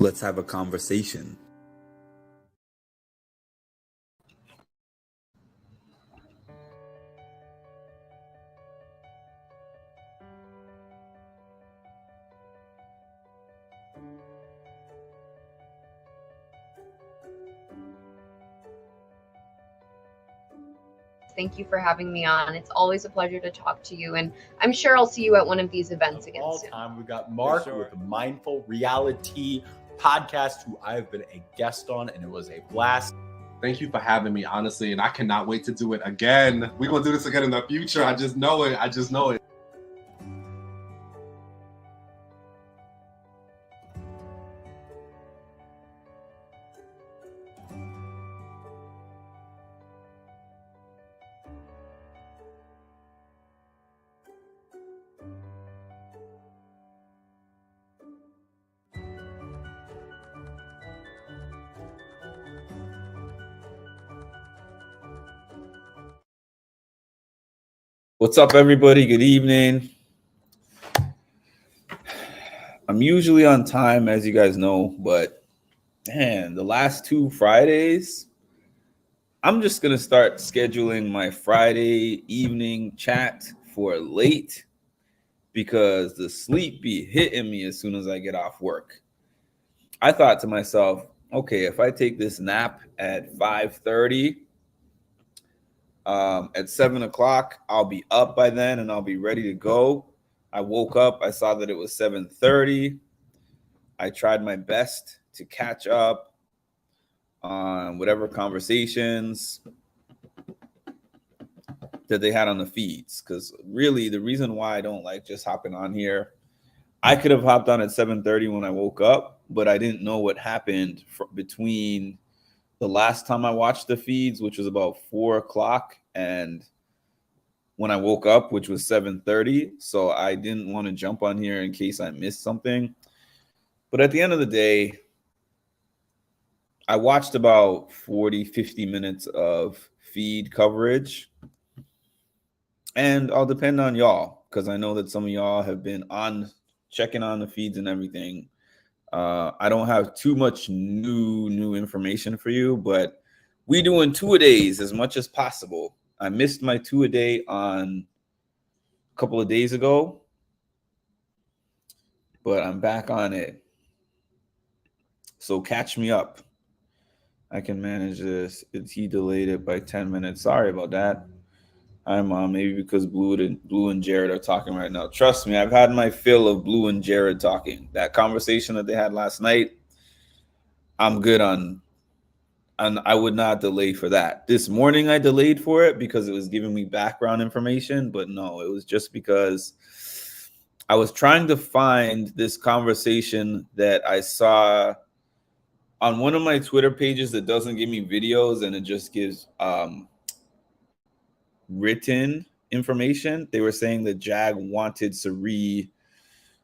Let's have a conversation. Thank you for having me on. It's always a pleasure to talk to you, and I'm sure I'll see you at one of these events again soon. All time, we got Mark with the Mindful Reality podcast, who I've been a guest on, and it was a blast. Thank you for having me, honestly, and I cannot wait to do it again. We're going to do this again in the future. I just know it. What's up, everybody? Good evening. I'm usually on time, as you guys know, but man, the last 2 Fridays, I'm just going to start scheduling my Friday evening chat for late because the sleep be hitting me as soon as I get off work. I thought to myself, okay, if I take this nap at 5:30, at 7 o'clock, I'll be up by then and I'll be ready to go. I woke up, I saw that it was 7:30. I tried my best to catch up on whatever conversations that they had on the feeds. Because really, the reason why I don't like just hopping on here, I could have hopped on at 7:30 when I woke up, but I didn't know what happened between the last time I watched the feeds, which was about 4 o'clock, and when I woke up, which was 7:30. So I didn't want to jump on here in case I missed something. But at the end of the day, I watched about 40, 50 minutes of feed coverage. And I'll depend on y'all, because I know that some of y'all have been on checking on the feeds and everything. I don't have too much new information for you, but we doing 2-a-days as much as possible. I missed my 2-a-day on a couple of days ago, but I'm back on it. So catch me up. I can manage this. He delayed it by 10 minutes. Sorry about that. Hi, Mom. Maybe because Blue and Jared are talking right now. Trust me, I've had my fill of Blue and Jared talking. That conversation that they had last night, I'm good on, and I would not delay for that. This morning I delayed for it because it was giving me background information, but no, it was just because I was trying to find this conversation that I saw on one of my Twitter pages that doesn't give me videos and it just gives written information. They were saying that Jag wanted Cirie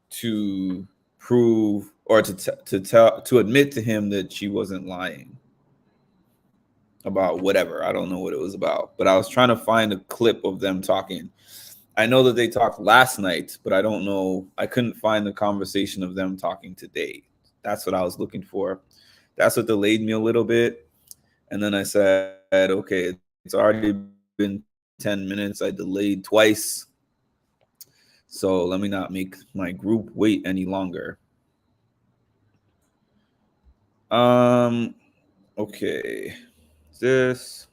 to prove or to admit to him that she wasn't lying about whatever. I don't know what it was about, but I was trying to find a clip of them talking. I know that they talked last night, but I don't know. I couldn't find the conversation of them talking today. That's what I was looking for. That's what delayed me a little bit. And then I said, okay, it's already been 10 minutes. I delayed twice. So let me not make my group wait any longer. Okay. This.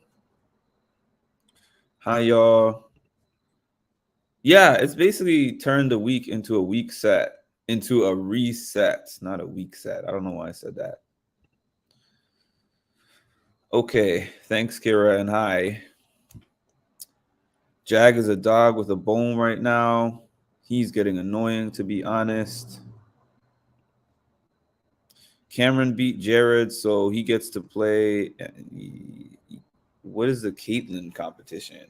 Hi, y'all. Yeah, it's basically turned a week into a week set, into a reset, not a week set. I don't know why I said that. Okay, thanks, Kira, and hi. Jag is a dog with a bone right now. He's getting annoying, to be honest. Cameron beat Jared, so he gets to play. What is the Caitlyn competition?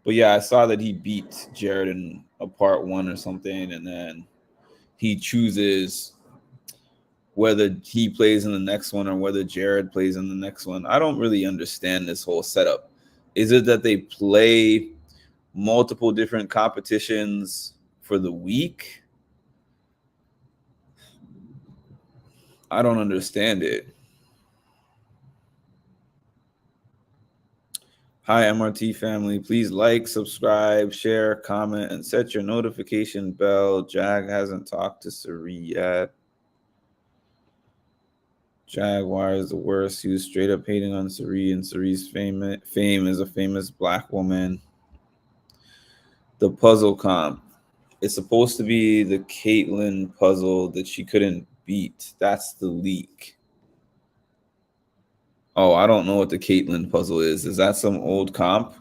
But yeah, I saw that he beat Jared in a part 1 or something, and then he chooses whether he plays in the next one or whether Jared plays in the next one. I don't really understand this whole setup. Is it that they play multiple different competitions for the week? I don't understand it. Hi, MRT family. Please like, subscribe, share, comment, and set your notification bell. Jag hasn't talked to Cirie yet. Jaguar is the worst. He was straight up hating on Cirie, and Cirie's fame as a famous black woman. The puzzle comp. It's supposed to be the Caitlyn puzzle that she couldn't beat. That's the leak. Oh, I don't know what the Caitlyn puzzle is. Is that some old comp?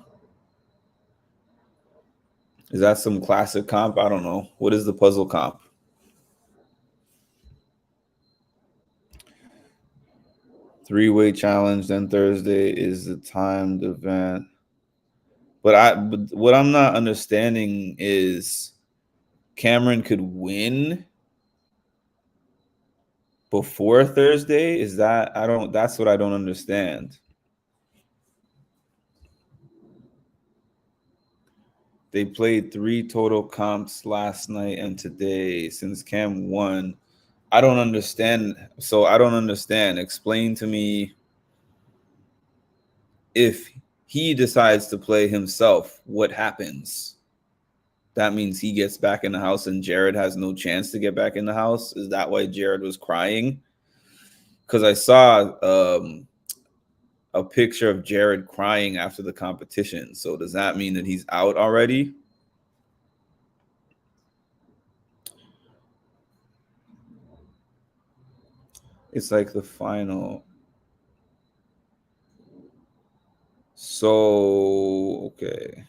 Is that some classic comp? I don't know. What is the puzzle comp? Three-way challenge, then Thursday is the timed event. But what I'm not understanding is Cameron could win before Thursday. Is that that's what I don't understand. They played 3 total comps last night and today. Since Cam won, I don't understand. So I don't understand. Explain to me, if he decides to play himself, what happens? That means he gets back in the house and Jared has no chance to get back in the house. Is that why Jared was crying? Because I saw a picture of Jared crying after the competition. So does that mean that he's out already? It's like the final. So, okay.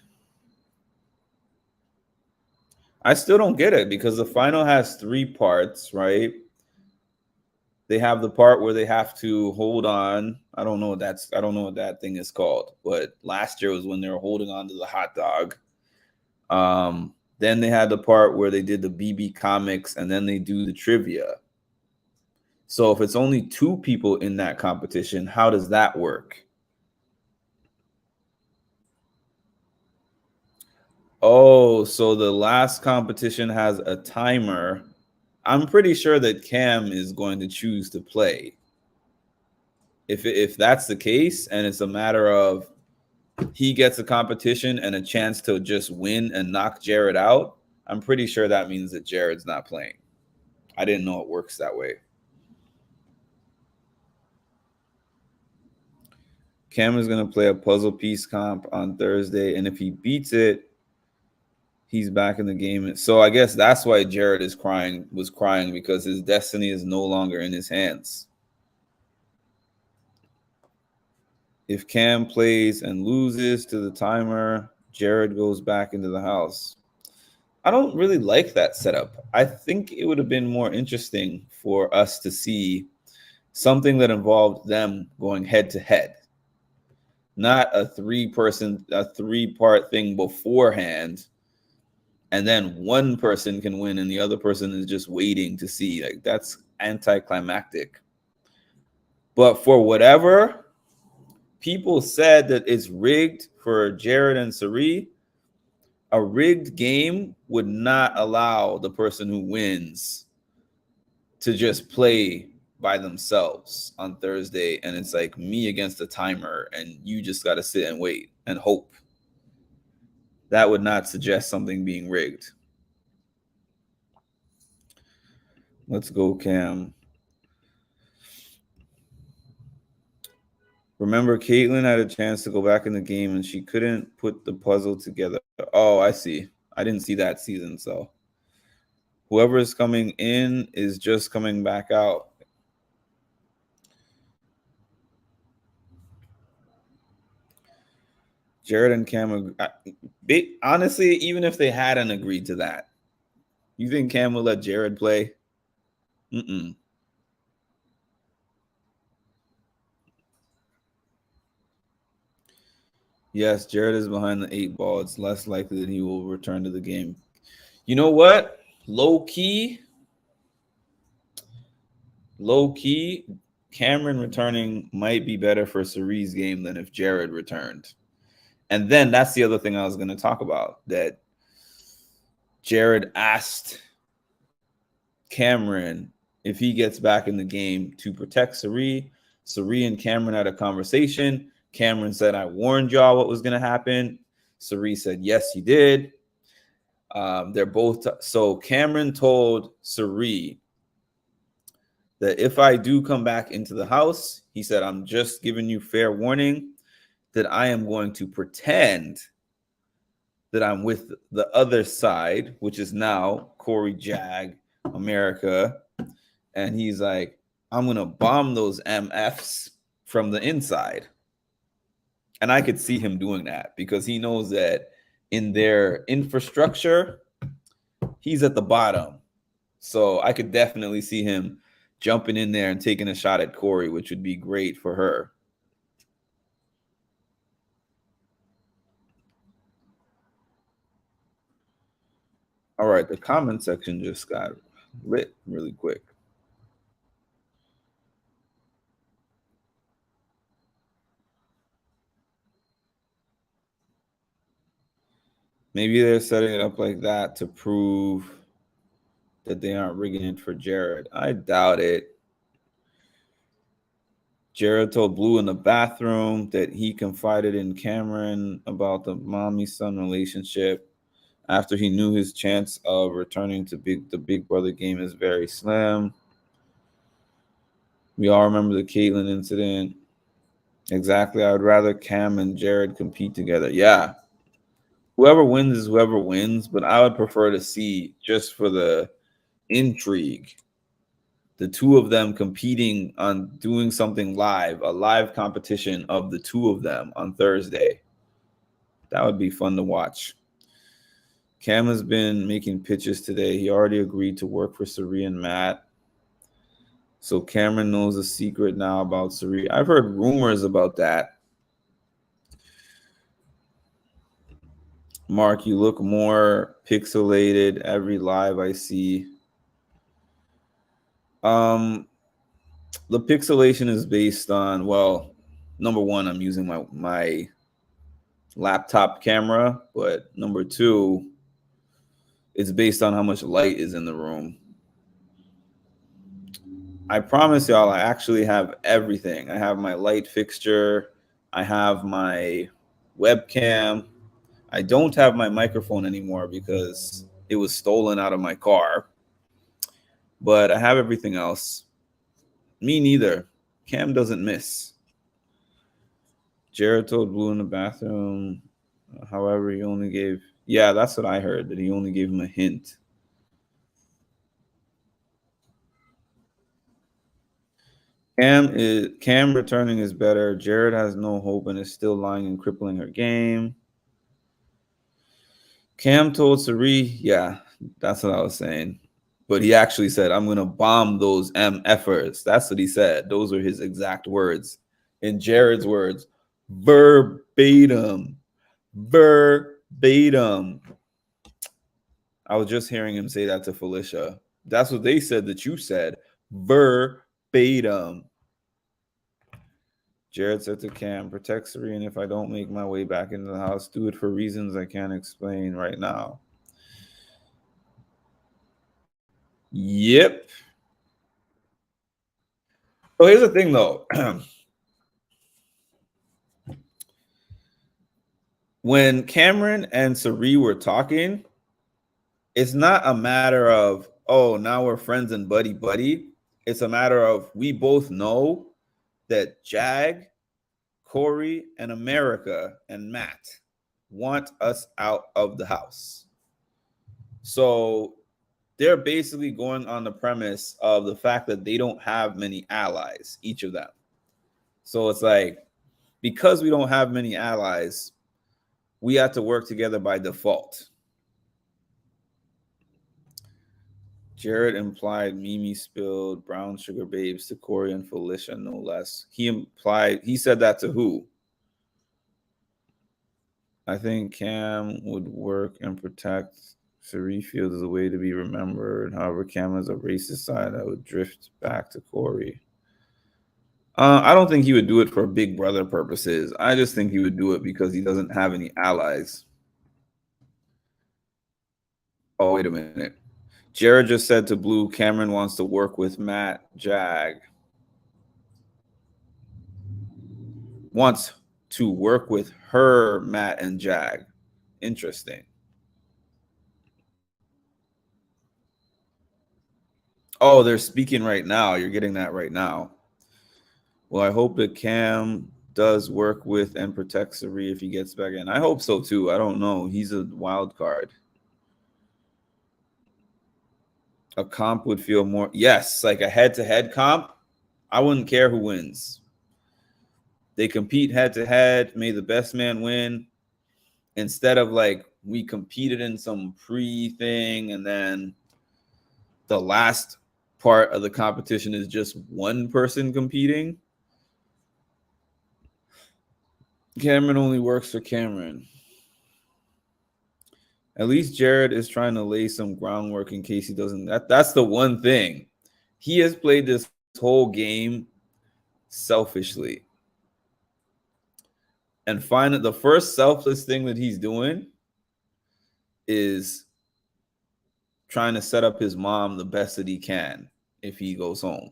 I still don't get it because the final has 3 parts, right? They have the part where they have to hold on. I don't know what that thing is called, but last year was when they were holding on to the hot dog. Then they had the part where they did the BB comics and then they do the trivia. So if it's only 2 people in that competition, how does that work? Oh, so the last competition has a timer. I'm pretty sure that Cam is going to choose to play. If that's the case, and it's a matter of he gets a competition and a chance to just win and knock Jared out, I'm pretty sure that means that Jared's not playing. I didn't know it works that way. Cam is going to play a puzzle piece comp on Thursday, and if he beats it, he's back in the game. So I guess that's why Jared was crying because his destiny is no longer in his hands. If Cam plays and loses to the timer, Jared goes back into the house. I don't really like that setup. I think it would have been more interesting for us to see something that involved them going head to head, not a 3-part thing beforehand. And then one person can win and the other person is just waiting to see. Like, that's anticlimactic. But for whatever, people said that it's rigged for Jared and Cirie. A rigged game would not allow the person who wins to just play by themselves on Thursday. And it's like me against the timer and you just got to sit and wait and hope. That would not suggest something being rigged. Let's go, Cam. Remember, Caitlyn had a chance to go back in the game and she couldn't put the puzzle together. Oh, I see. I didn't see that season. So whoever is coming in is just coming back out. Jared and Cam, honestly, even if they hadn't agreed to that, you think Cam will let Jared play? Mm-mm. Yes, Jared is behind the 8 ball. It's less likely that he will return to the game. You know what? Low key, Cameron returning might be better for Cirie's game than if Jared returned. And then that's the other thing I was going to talk about, that Jared asked Cameron if he gets back in the game to protect Cirie. Cirie and Cameron had a conversation. Cameron said, I warned y'all what was going to happen. Cirie said, yes, he did. They're both. So Cameron told Cirie that if I do come back into the house, he said, I'm just giving you fair warning that I am going to pretend that I'm with the other side, which is now Corey, Jag, America. And he's like, I'm going to bomb those MFs from the inside. And I could see him doing that because he knows that in their infrastructure, he's at the bottom. So I could definitely see him jumping in there and taking a shot at Corey, which would be great for her. All right, the comment section just got lit really quick. Maybe they're setting it up like that to prove that they aren't rigging it for Jared. I doubt it. Jared told Blue in the bathroom that he confided in Cameron about the mommy-son relationship after he knew his chance of returning to the Big Brother game is very slim. We all remember the Caitlyn incident. Exactly. I would rather Cam and Jared compete together. Yeah. Whoever wins is whoever wins, but I would prefer to see, just for the intrigue, the two of them competing on doing something live, a live competition of the two of them on Thursday. That would be fun to watch. Cam has been making pitches today. He already agreed to work for Cirie and Matt. So Cameron knows a secret now about Cirie. I've heard rumors about that. Mark, you look more pixelated every live I see. The pixelation is based on, well, number one, I'm using my laptop camera, but number two, it's based on how much light is in the room. I promise y'all, I actually have everything. I have my light fixture. I have my webcam. I don't have my microphone anymore because it was stolen out of my car. But I have everything else. Me neither. Cam doesn't miss. Jared told Blue in the bathroom. However, he only gave... Yeah, that's what I heard, that he only gave him a hint. Cam returning is better. Jared has no hope and is still lying and crippling her game. Cam told Cirie, yeah, that's what I was saying. But he actually said, I'm going to bomb those MFers. That's what he said. Those are his exact words. In Jared's words, verbatim. Verbatim. I was just hearing him say that to Felicia. That's what they said that you said. Verbatim. Jared said to Cam, protect Cirie, and if I don't make my way back into the house, do it for reasons I can't explain right now. Yep. So here's the thing, though. When Cameron and Cirie were talking, it's not a matter of, oh, now we're friends and buddy-buddy. It's a matter of, we both know that Jag, Corey, and America and Matt want us out of the house. So they're basically going on the premise of the fact that they don't have many allies, each of them. So it's like, because we don't have many allies, we have to work together by default. Jared implied Mimi spilled brown sugar babes to Corey and Felicia, no less. He said that to who? I think Cam would work and protect Cirie feels as a way to be remembered. However, Cam has a racist side that would drift back to Corey. I don't think he would do it for Big Brother purposes. I just think he would do it because he doesn't have any allies. Oh, wait a minute. Jared just said to Blue, Cameron wants to work with Matt Jag. Wants to work with her, Matt and Jag. Interesting. Oh, they're speaking right now. You're getting that right now. Well, I hope that Cam does work with and protect Cirie if he gets back in. I hope so too. I don't know. He's a wild card. A comp would feel more. Yes, like a head-to-head comp. I wouldn't care who wins. They compete head-to-head. May the best man win. Instead of like we competed in some pre-thing and then the last part of the competition is just one person competing. Cameron only works for Cameron. At least Jared is trying to lay some groundwork in case he doesn't. That's the one thing. He has played this whole game selfishly. And find that the first selfless thing that he's doing is trying to set up his mom the best that he can if he goes home.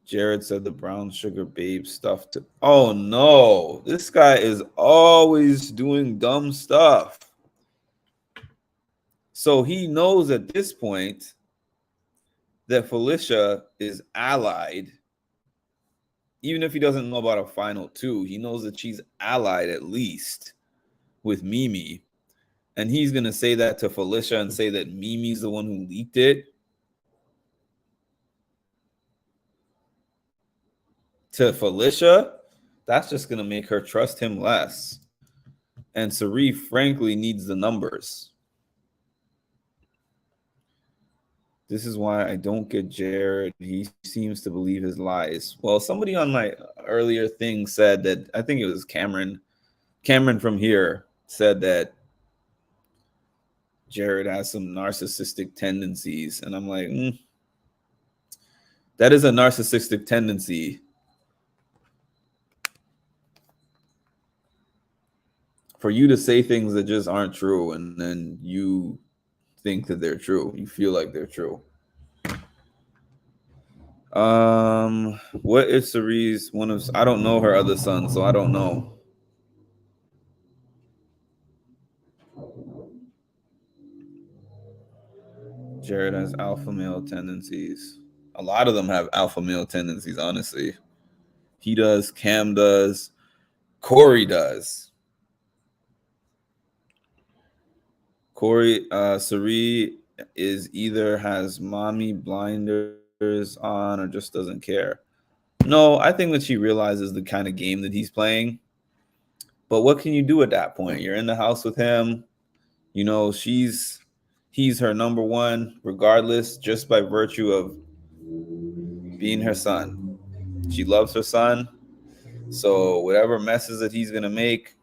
Jared said the brown sugar babe stuff to. Oh no, this guy is always doing dumb stuff. So he knows at this point that Felicia is allied. Even if he doesn't know about a final two, he knows that she's allied at least with Mimi. And he's going to say that to Felicia and say that Mimi's the one who leaked it. To Felicia, that's just going to make her trust him less. And Cirie, frankly, needs the numbers. This is why I don't get Jared. He seems to believe his lies. Well, somebody on my earlier thing said that, I think it was Cameron from here said that Jared has some narcissistic tendencies. And I'm like, that is a narcissistic tendency. For you to say things that just aren't true and then you think that they're true. You feel like they're true. What is Cirie's one of? I don't know her other son, so I don't know. Jared has alpha male tendencies. A lot of them have alpha male tendencies, honestly. He does, Cam does, Corey does. Cirie is either has mommy blinders on or just doesn't care. No, I think that she realizes the kind of game that he's playing. But what can you do at that point? You're in the house with him. You know, he's her number one, regardless, just by virtue of being her son. She loves her son. So whatever messes that he's going to make,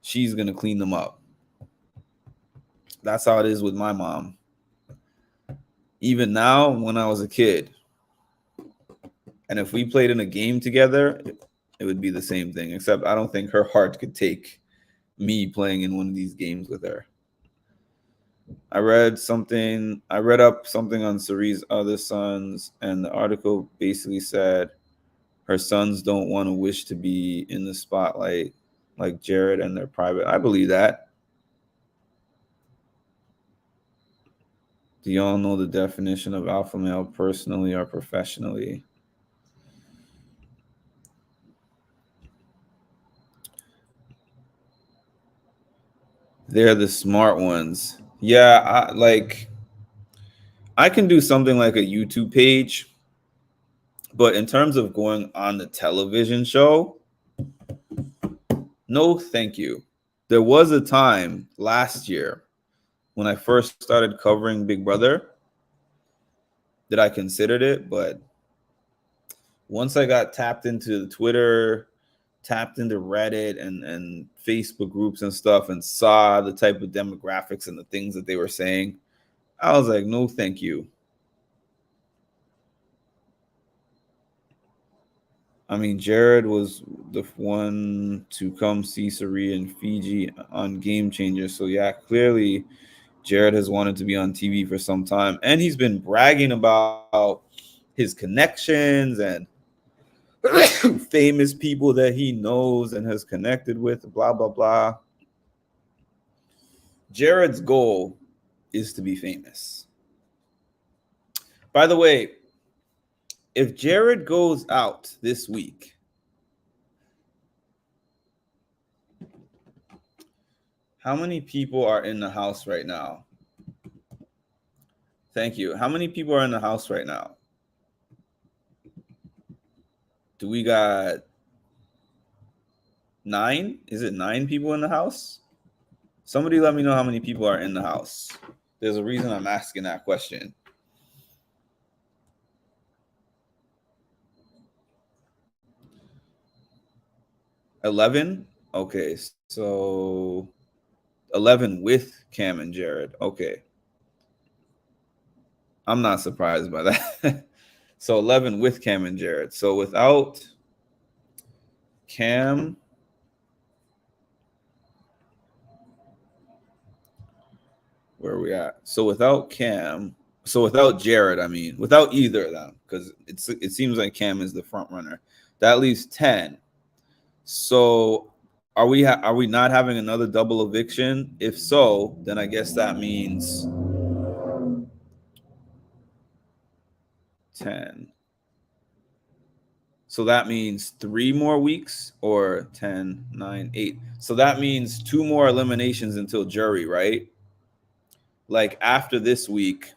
she's going to clean them up. That's how it is with my mom. Even now, when I was a kid, and if we played in a game together, it would be the same thing, except I don't think her heart could take me playing in one of these games with her. I read up something on Cirie's other sons, and the article basically said her sons don't want to wish to be in the spotlight like Jared and they're private. I believe that. Do y'all know the definition of alpha male personally or professionally? They're the smart ones. Yeah, I can do something like a YouTube page, but in terms of going on the television show, no, thank you. There was a time last year when I first started covering Big Brother that I considered it, but once I got tapped into Twitter, tapped into Reddit and Facebook groups and stuff and saw the type of demographics and the things that they were saying, I was like, no, thank you. I mean, Jared was the one to come see Cirie in Fiji on Game Changer. So yeah, clearly Jared has wanted to be on TV for some time, and he's been bragging about his connections and famous people that he knows and has connected with, blah, blah, blah. Jared's goal is to be famous. By the way, if Jared goes out this week, how many people are in the house right now? Thank you. How many people are in the house right now? Do we got 9? Is it 9 people in the house? Somebody let me know how many people are in the house. There's a reason I'm asking that question. $11? Okay, so 11 with Cam and Jared. Okay. I'm not surprised by that. So 11 with Cam and Jared. So without Cam, where are we at? So without Cam, so without Jared, I mean, without either of them, because it seems like Cam is the front runner. That leaves 10. So are we not having another double eviction? If so, then I guess that means 10. So that means 3 more weeks, or 10, 9, 8. So that means 2 more eliminations until jury, right? Like after this week,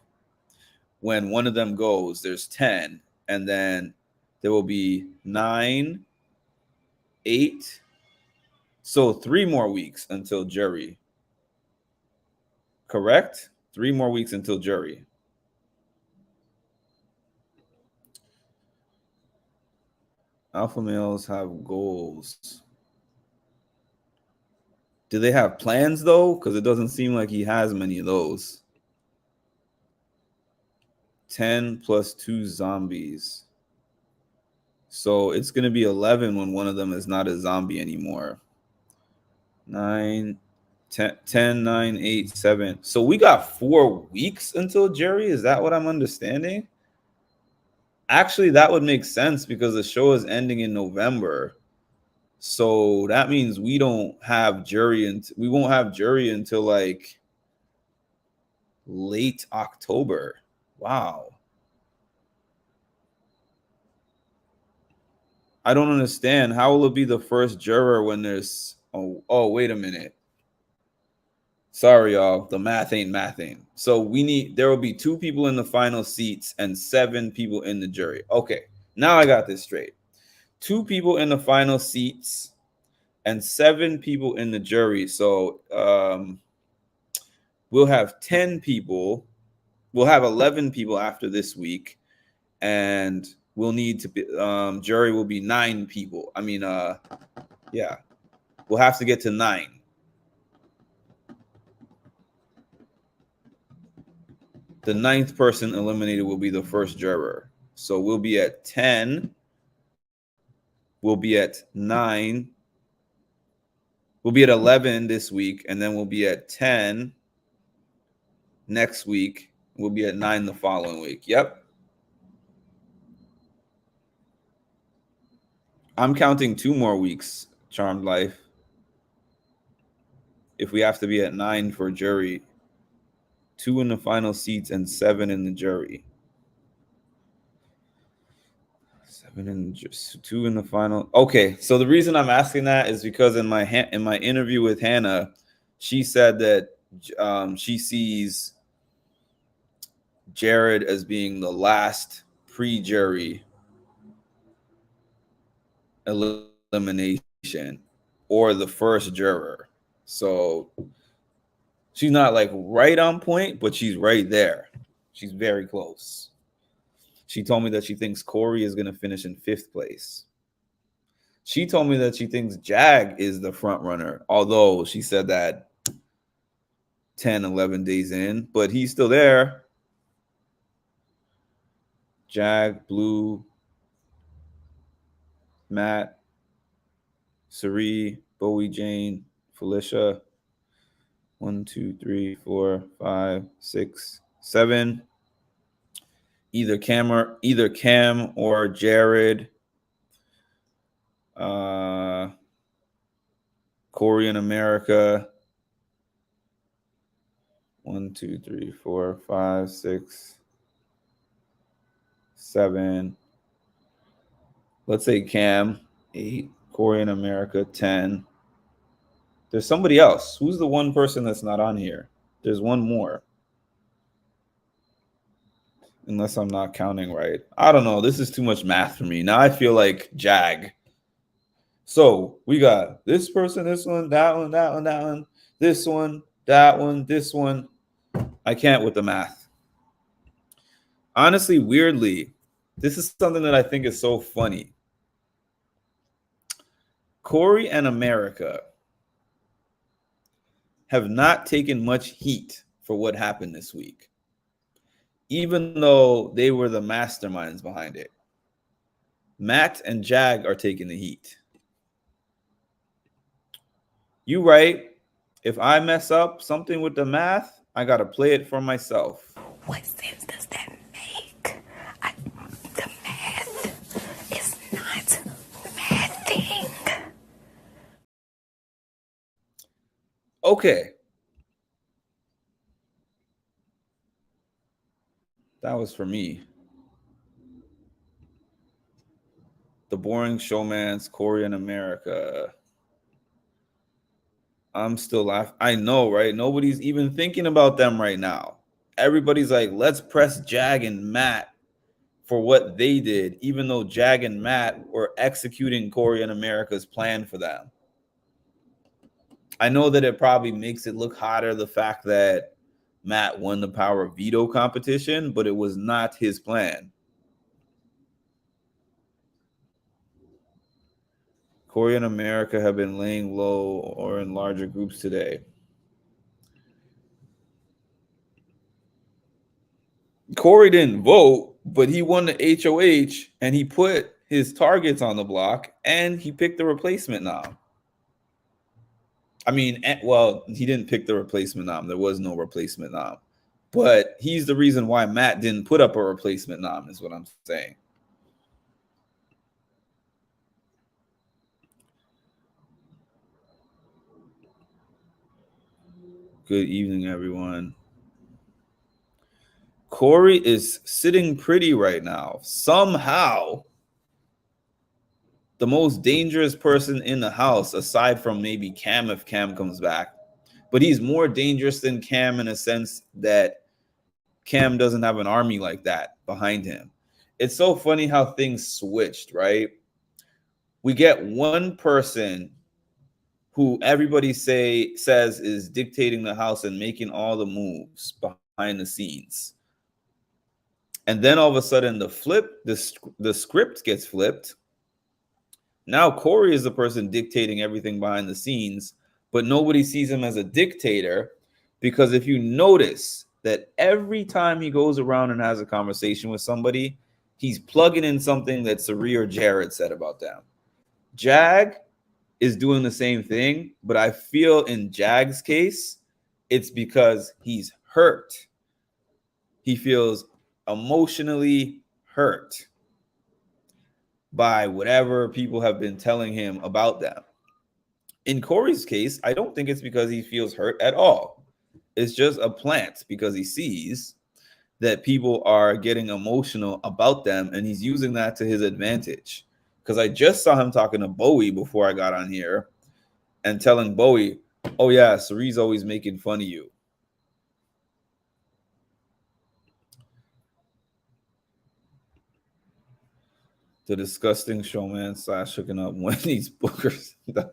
when one of them goes, there's 10, and then there will be 9, 8. So 3 more weeks until jury. Correct? 3 more weeks until jury. Alpha males have goals. Do they have plans though? Because it doesn't seem like he has many of those. 10 plus 2 zombies. So it's going to be 11 when one of them is not a zombie anymore. 9, 10, 9, 8, 7. So we got 4 weeks until jury. Is that what I'm understanding? Actually, that would make sense because the show is ending in November. So that means we don't have jury, and we won't have jury until like late October. Wow. I don't understand. How will it be the first juror when there's oh wait a minute. Sorry, y'all. The math ain't mathing. So there will be 2 people in the final seats and 7 people in the jury. Okay, now I got this straight. 2 people in the final seats and 7 people in the jury. So we'll have 10 people. We'll have 11 people after this week, and we'll need to be jury will be 9 people. I mean, yeah, we'll have to get to 9. The 9th person eliminated will be the first juror. So we'll be at 10. We'll be at 9. We'll be at 11 this week, and then we'll be at 10 next week. We'll be at 9 the following week. Yep. I'm counting 2 more weeks, Charmed Life. If we have to be at 9 for jury, 2 in the final seats and 7 in the jury. 7 and just 2 in the final. Okay, so the reason I'm asking that is because in my interview with Hannah, she said that she sees Jared as being the last pre-jury elimination or the first juror. So she's not like right on point, but she's right there. She's very close. She told me that she thinks Corey is going to finish in 5th place. She told me that she thinks Jag is the front runner, although she said that 10, 11 days in, but he's still there. Jag, Blue, Matt, Cirie, Bowie, Jane, Felicia. 1, 2, 3, 4, 5, 6, 7. Either Cam or Jared. Corey in America. 1, 2, 3, 4, 5, 6, 7. Let's say Cam, 8. Corey in America, 10. There's somebody else. Who's the one person that's not on here? There's one more. Unless I'm not counting right. I don't know. This is too much math for me. Now I feel like Jag. So we got this person, this one, that one, that one, that one, this one, that one, this one. I can't with the math. Honestly, weirdly, this is something that I think is so funny. Corey and America have not taken much heat for what happened this week, even though they were the masterminds behind it. Matt and Jag are taking the heat. You right. If I mess up something with the math, I got to play it for myself. What sense does that make? The math is not mathing. Okay. That was for me. The boring showman's Corey in America. I'm still laughing. I know, right? Nobody's even thinking about them right now. Everybody's like, let's press Jag and Matt for what they did, even though Jag and Matt were executing Corey in America's plan for them. I know that it probably makes it look hotter, the fact that Matt won the power of veto competition, but it was not his plan. Corey and America have been laying low or in larger groups today. Corey didn't vote, but he won the HOH and he put his targets on the block and he picked the replacement nom. I mean, well, he didn't pick the replacement nom. There was no replacement nom. But he's the reason why Matt didn't put up a replacement nom, is what I'm saying. Good evening, everyone. Corey is sitting pretty right now. Somehow, the most dangerous person in the house, aside from maybe Cam if Cam comes back. But he's more dangerous than Cam in a sense that Cam doesn't have an army like that behind him. It's so funny how things switched, right? We get one person who everybody says is dictating the house and making all the moves behind the scenes. And then all of a sudden the script gets flipped. Now Corey is the person dictating everything behind the scenes, but nobody sees him as a dictator, because if you notice that every time he goes around and has a conversation with somebody, he's plugging in something that Cirie or Jared said about them. Jag is doing the same thing, but I feel in Jag's case, it's because he's hurt. He feels emotionally hurt by whatever people have been telling him about them. In Corey's case, I don't think it's because he feels hurt at all. It's just a plant because he sees that people are getting emotional about them and he's using that to his advantage. Because I just saw him talking to Bowie before I got on here and telling Bowie, oh yeah, Cirie's always making fun of you. The disgusting showman / hooking up Wendy's bookers. The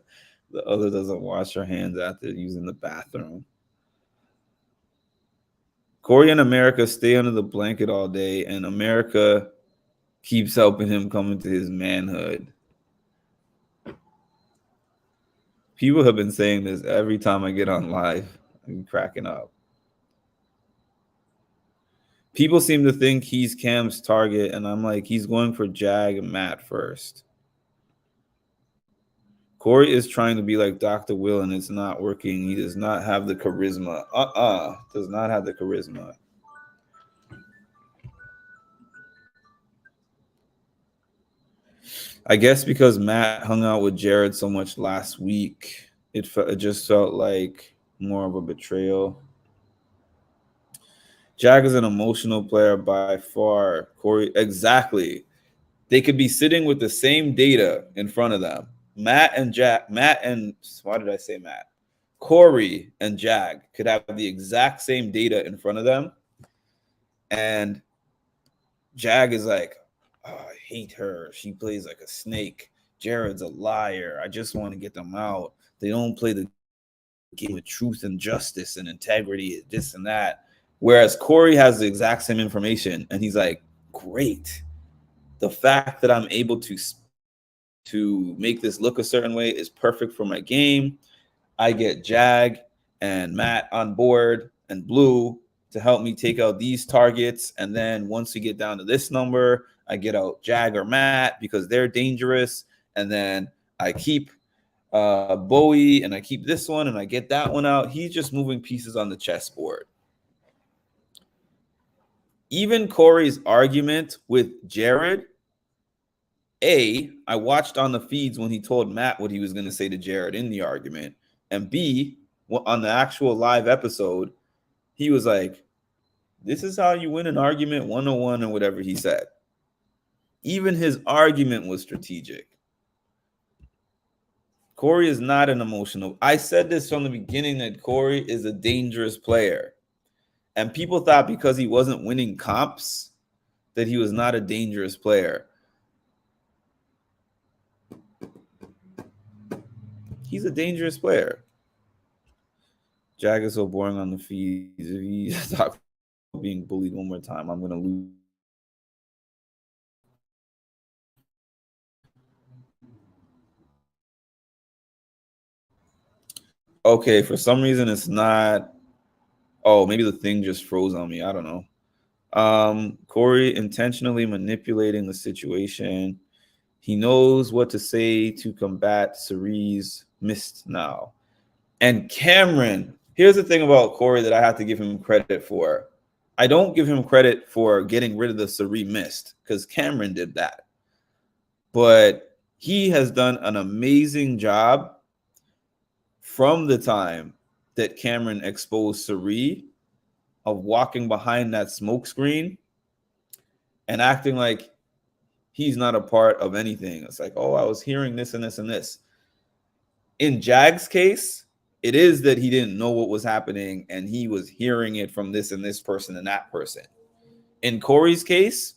other doesn't wash her hands after using the bathroom. Corey and America stay under the blanket all day, and America keeps helping him come into his manhood. People have been saying this every time I get on live. I'm cracking up. People seem to think he's Cam's target, and I'm like, he's going for Jag and Matt first. Corey is trying to be like Dr. Will, and it's not working. He does not have the charisma. Does not have the charisma. I guess because Matt hung out with Jared so much last week, it just felt like more of a betrayal. Jag is an emotional player by far. Corey, exactly. They could be sitting with the same data in front of them. Why did I say Matt? Corey and Jag could have the exact same data in front of them. And Jag is like, oh, I hate her. She plays like a snake. Jared's a liar. I just want to get them out. They don't play the game with truth and justice and integrity, this and that. Whereas Corey has the exact same information. And he's like, great. The fact that I'm able to make this look a certain way is perfect for my game. I get Jag and Matt on board and Blue to help me take out these targets. And then once we get down to this number, I get out Jag or Matt because they're dangerous. And then I keep Bowie and I keep this one and I get that one out. He's just moving pieces on the chessboard. Even Corey's argument with Jared, I watched on the feeds when he told Matt what he was going to say to Jared in the argument. And B, on the actual live episode, he was like, this is how you win an argument 101 or whatever he said. Even his argument was strategic. Corey is not an emotional. I said this from the beginning that Corey is a dangerous player. And people thought because he wasn't winning comps that he was not a dangerous player. He's a dangerous player. Jag is so boring on the feed. If he talk about being bullied one more time, I'm going to lose. Okay, for some reason it's not. Oh, maybe the thing just froze on me. I don't know. Corey intentionally manipulating the situation. He knows what to say to combat Cirie's mist now. And Cameron, here's the thing about Corey that I have to give him credit for. I don't give him credit for getting rid of the Cirie mist because Cameron did that. But he has done an amazing job from the time that Cameron exposed Cirie of walking behind that smoke screen and acting like he's not a part of anything. It's like, oh, I was hearing this and this and this. In Jag's case, it is that he didn't know what was happening and he was hearing it from this and this person and that person. In Corey's case,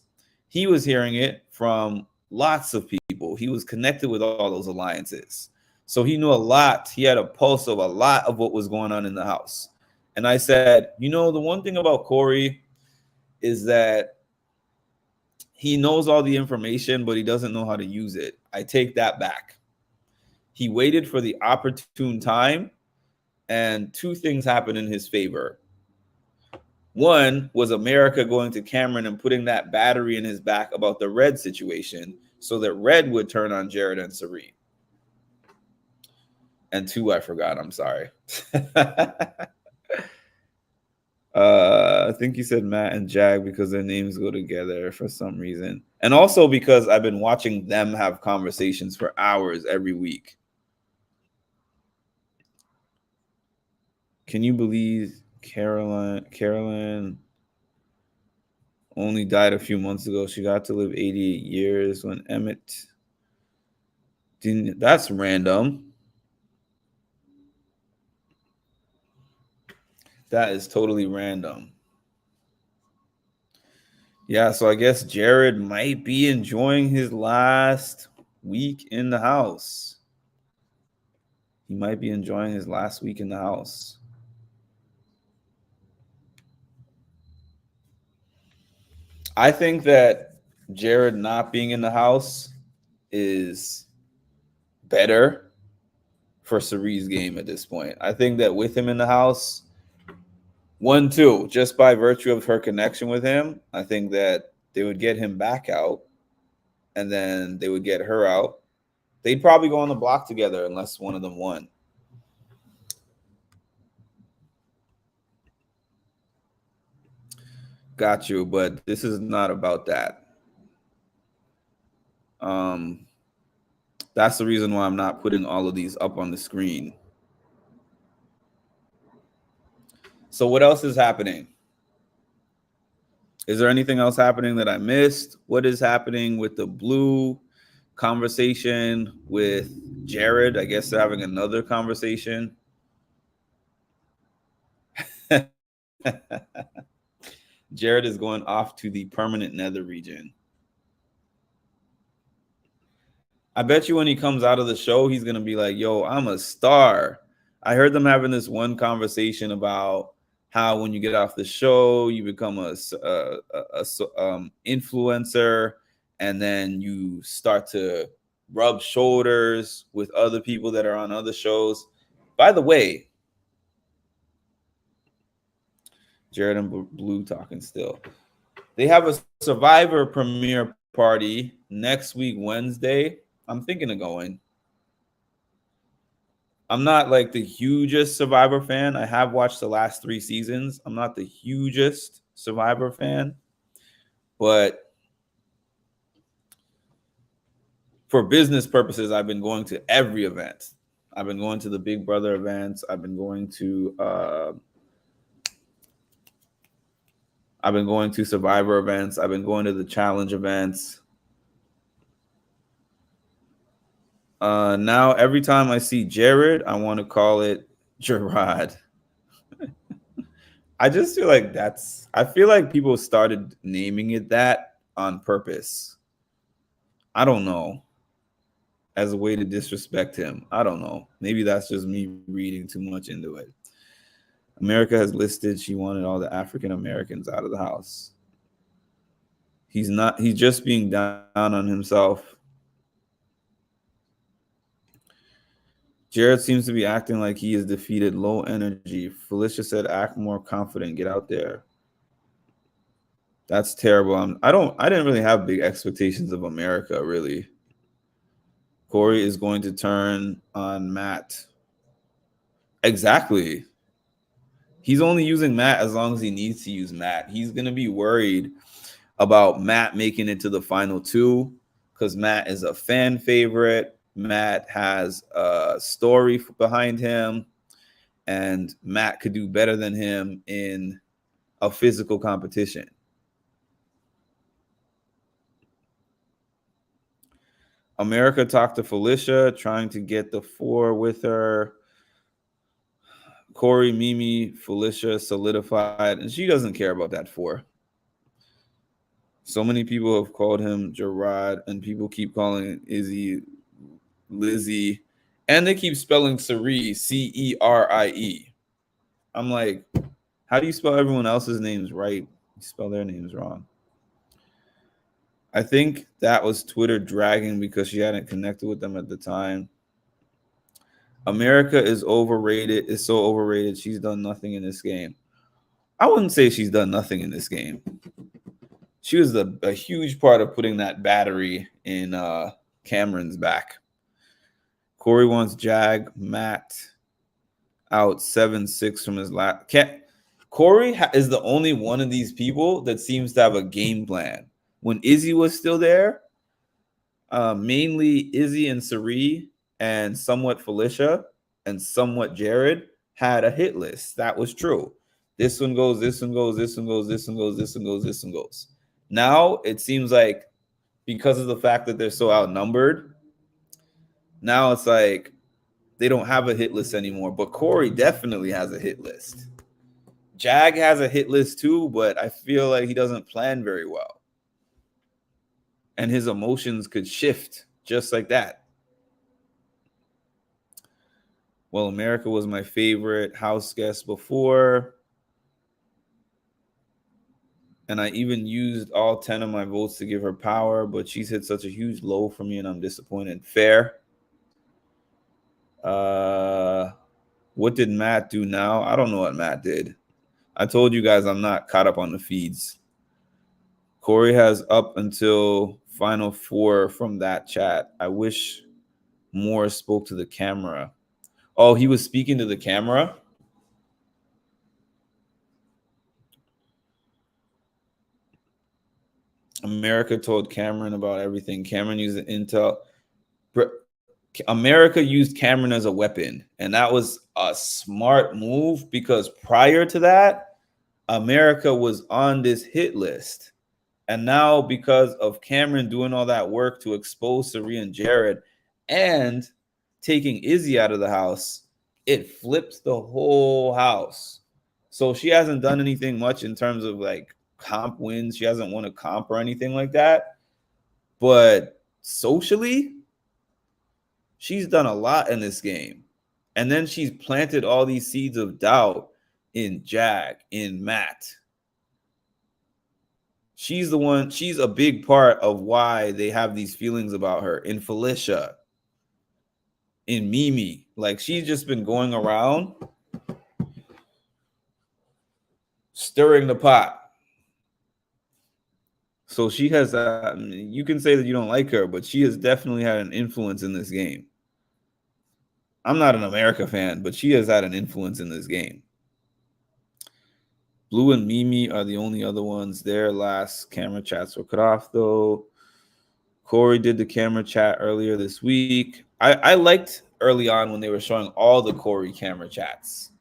he was hearing it from lots of people. He was connected with all those alliances. So he knew a lot. He had a pulse of a lot of what was going on in the house. And I said, the one thing about Corey is that he knows all the information, but he doesn't know how to use it. I take that back. He waited for the opportune time, and two things happened in his favor. One was America going to Cameron and putting that battery in his back about the Red situation so that Red would turn on Jared and Cirie. And two, I forgot. I'm sorry. I think you said Matt and Jag because their names go together for some reason. And also because I've been watching them have conversations for hours every week. Can you believe Carolyn only died a few months ago? She got to live 88 years when Emmett didn't. That's random. That is totally random. Yeah, so I guess Jared might be enjoying his last week in the house. He might be enjoying his last week in the house. I think that Jared not being in the house is better for Cirie's game at this point. I think that with him in the house, 1-2, just by virtue of her connection with him, I think that they would get him back out, and then they would get her out. They'd probably go on the block together unless one of them won. Got you, but this is not about that. That's the reason why I'm not putting all of these up on the screen. So what else is happening? Is there anything else happening that I missed? What is happening with the blue conversation with Jared? I guess they're having another conversation. Jared is going off to the permanent nether region. I bet you when he comes out of the show, he's going to be like, yo, I'm a star. I heard them having this one conversation about how when you get off the show, you become a influencer, and then you start to rub shoulders with other people that are on other shows. By the way, Jared and Blue talking still. They have a Survivor premiere party next week, Wednesday. I'm thinking of going. I'm not like the hugest Survivor fan. I have watched the last 3 seasons. I'm not the hugest Survivor fan, but for business purposes, I've been going to every event. I've been going to the Big Brother events. I've been going to Survivor events. I've been going to the challenge events. Now every time I see Jared, I want to call it Gerard. I just feel like I feel like people started naming it that on purpose. I don't know. As a way to disrespect him. I don't know. Maybe that's just me reading too much into it. America has listed she wanted all the African Americans out of the house. He's just being down on himself. Jared seems to be acting like he is defeated, low energy. Felicia said, act more confident, get out there. That's terrible. I didn't really have big expectations of America, really. Corey is going to turn on Matt. Exactly. He's only using Matt as long as he needs to use Matt. He's going to be worried about Matt making it to the final 2 because Matt is a fan favorite. Matt has a story behind him, and Matt could do better than him in a physical competition. America talked to Felicia, trying to get the 4 with her. Corey, Mimi, Felicia solidified, and she doesn't care about that 4. So many people have called him Gerard, and people keep calling Izzy Lizzie, and they keep spelling Cirie, Cerie. I'm like, how do you spell everyone else's names right? You spell their names wrong. I think that was Twitter dragging because she hadn't connected with them at the time. America is overrated. Is so overrated. She's done nothing in this game. I wouldn't say she's done nothing in this game. She was a huge part of putting that battery in Cameron's back. Corey wants Jag Matt out 7-6 from his last. Corey is the only one of these people that seems to have a game plan. When Izzy was still there, mainly Izzy and Cirie and somewhat Felicia and somewhat Jared had a hit list. That was true. This one goes, this one goes, this one goes, this one goes, this one goes, this one goes. Now it seems like because of the fact that they're so outnumbered, now it's like they don't have a hit list anymore. But Corey definitely has a hit list. Jag has a hit list too, but I feel like he doesn't plan very well. And his emotions could shift just like that. Well, America was my favorite house guest before. And I even used all 10 of my votes to give her power, but she's hit such a huge low for me and I'm disappointed. Fair. What did Matt do now? I don't know what Matt did. I told you guys I'm not caught up on the feeds. Corey has up until final 4 from that chat. I wish more spoke to the camera. Oh, he was speaking to the camera? America told Cameron about everything. Cameron used the intel. America used Cameron as a weapon, and that was a smart move because prior to that, America was on this hit list. And now, because of Cameron doing all that work to expose Cirie and Jared and taking Izzy out of the house, it flips the whole house. So she hasn't done anything much in terms of like comp wins. She hasn't won a comp or anything like that. But socially, she's done a lot in this game. And then she's planted all these seeds of doubt in Jag, in Matt. She's the one, she's a big part of why they have these feelings about her. In Felicia, in Mimi. Like, she's just been going around stirring the pot. So she has, you can say that you don't like her, but she has definitely had an influence in this game. I'm not an America fan, but she has had an influence in this game. Blue and Mimi are the only other ones. Their last camera chats were cut off, though. Corey did the camera chat earlier this week. I liked early on when they were showing all the Corey camera chats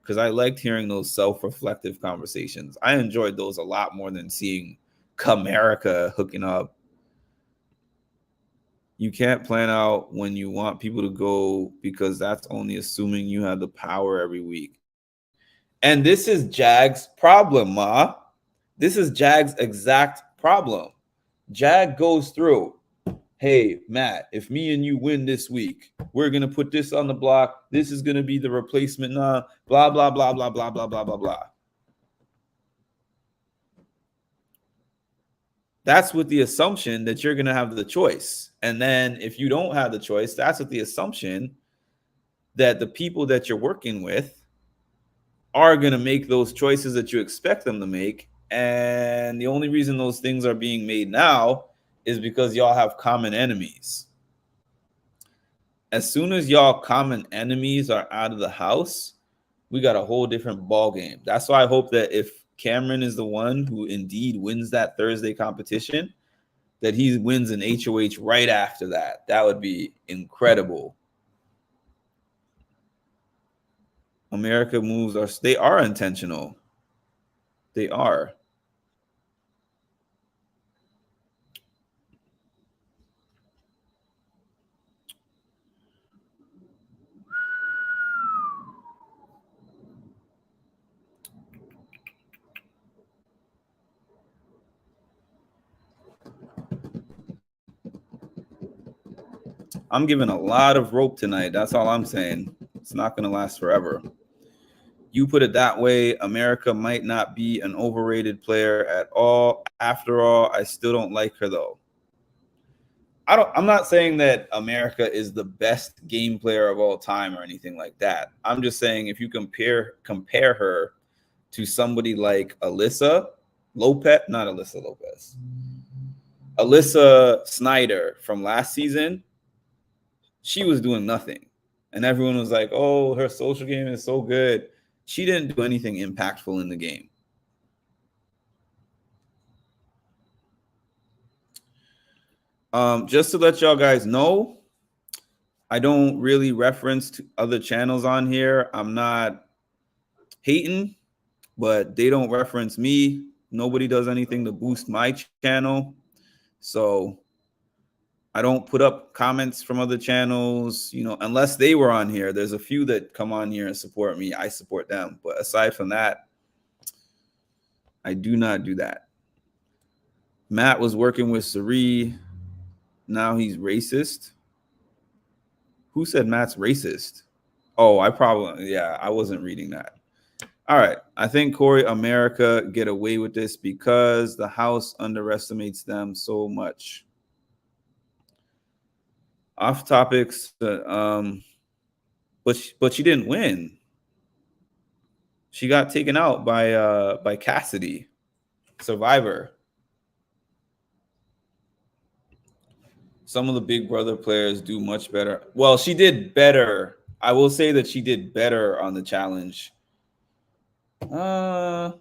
because I liked hearing those self-reflective conversations. I enjoyed those a lot more than seeing Camerica hooking up. You can't plan out when you want people to go because that's only assuming you have the power every week. And this is Jag's problem, Ma. This is Jag's exact problem. Jag goes through, hey, Matt, if me and you win this week, we're going to put this on the block. This is going to be the replacement now. Blah, blah, blah, blah, blah, blah, blah, blah, blah. That's with the assumption that you're going to have the choice. And then if you don't have the choice, that's with the assumption that the people that you're working with are going to make those choices that you expect them to make. And the only reason those things are being made now is because y'all have common enemies. As soon as y'all common enemies are out of the house, we got a whole different ball game. That's why I hope that if Cameron is the one who indeed wins that Thursday competition, that he wins an HOH right after that. That would be incredible. America moves they are intentional. They are. I'm giving a lot of rope tonight. That's all I'm saying. It's not going to last forever. You put it that way, America might not be an overrated player at all. After all, I still don't like her, though. I'm not saying that America is the best game player of all time or anything like that. I'm just saying if you compare her to somebody like Alyssa Snyder from last season, she was doing nothing. And everyone was like, oh, her social game is so good. She didn't do anything impactful in the game. Just to let y'all guys know, I don't really reference to other channels on here. I'm not hating, but they don't reference me. Nobody does anything to boost my channel. So I don't put up comments from other channels, unless they were on here. There's a few that come on here and support me. I support them. But aside from that, I do not do that. Matt was working with Cirie. Now he's racist. Who said Matt's racist? Oh, I wasn't reading that. All right. I think Corey America get away with this because the house underestimates them so much. Off topics, but she didn't win. She got taken out by Cassidy, Survivor. Some of the Big Brother players do much better. Well, she did better. I will say that she did better on the challenge. I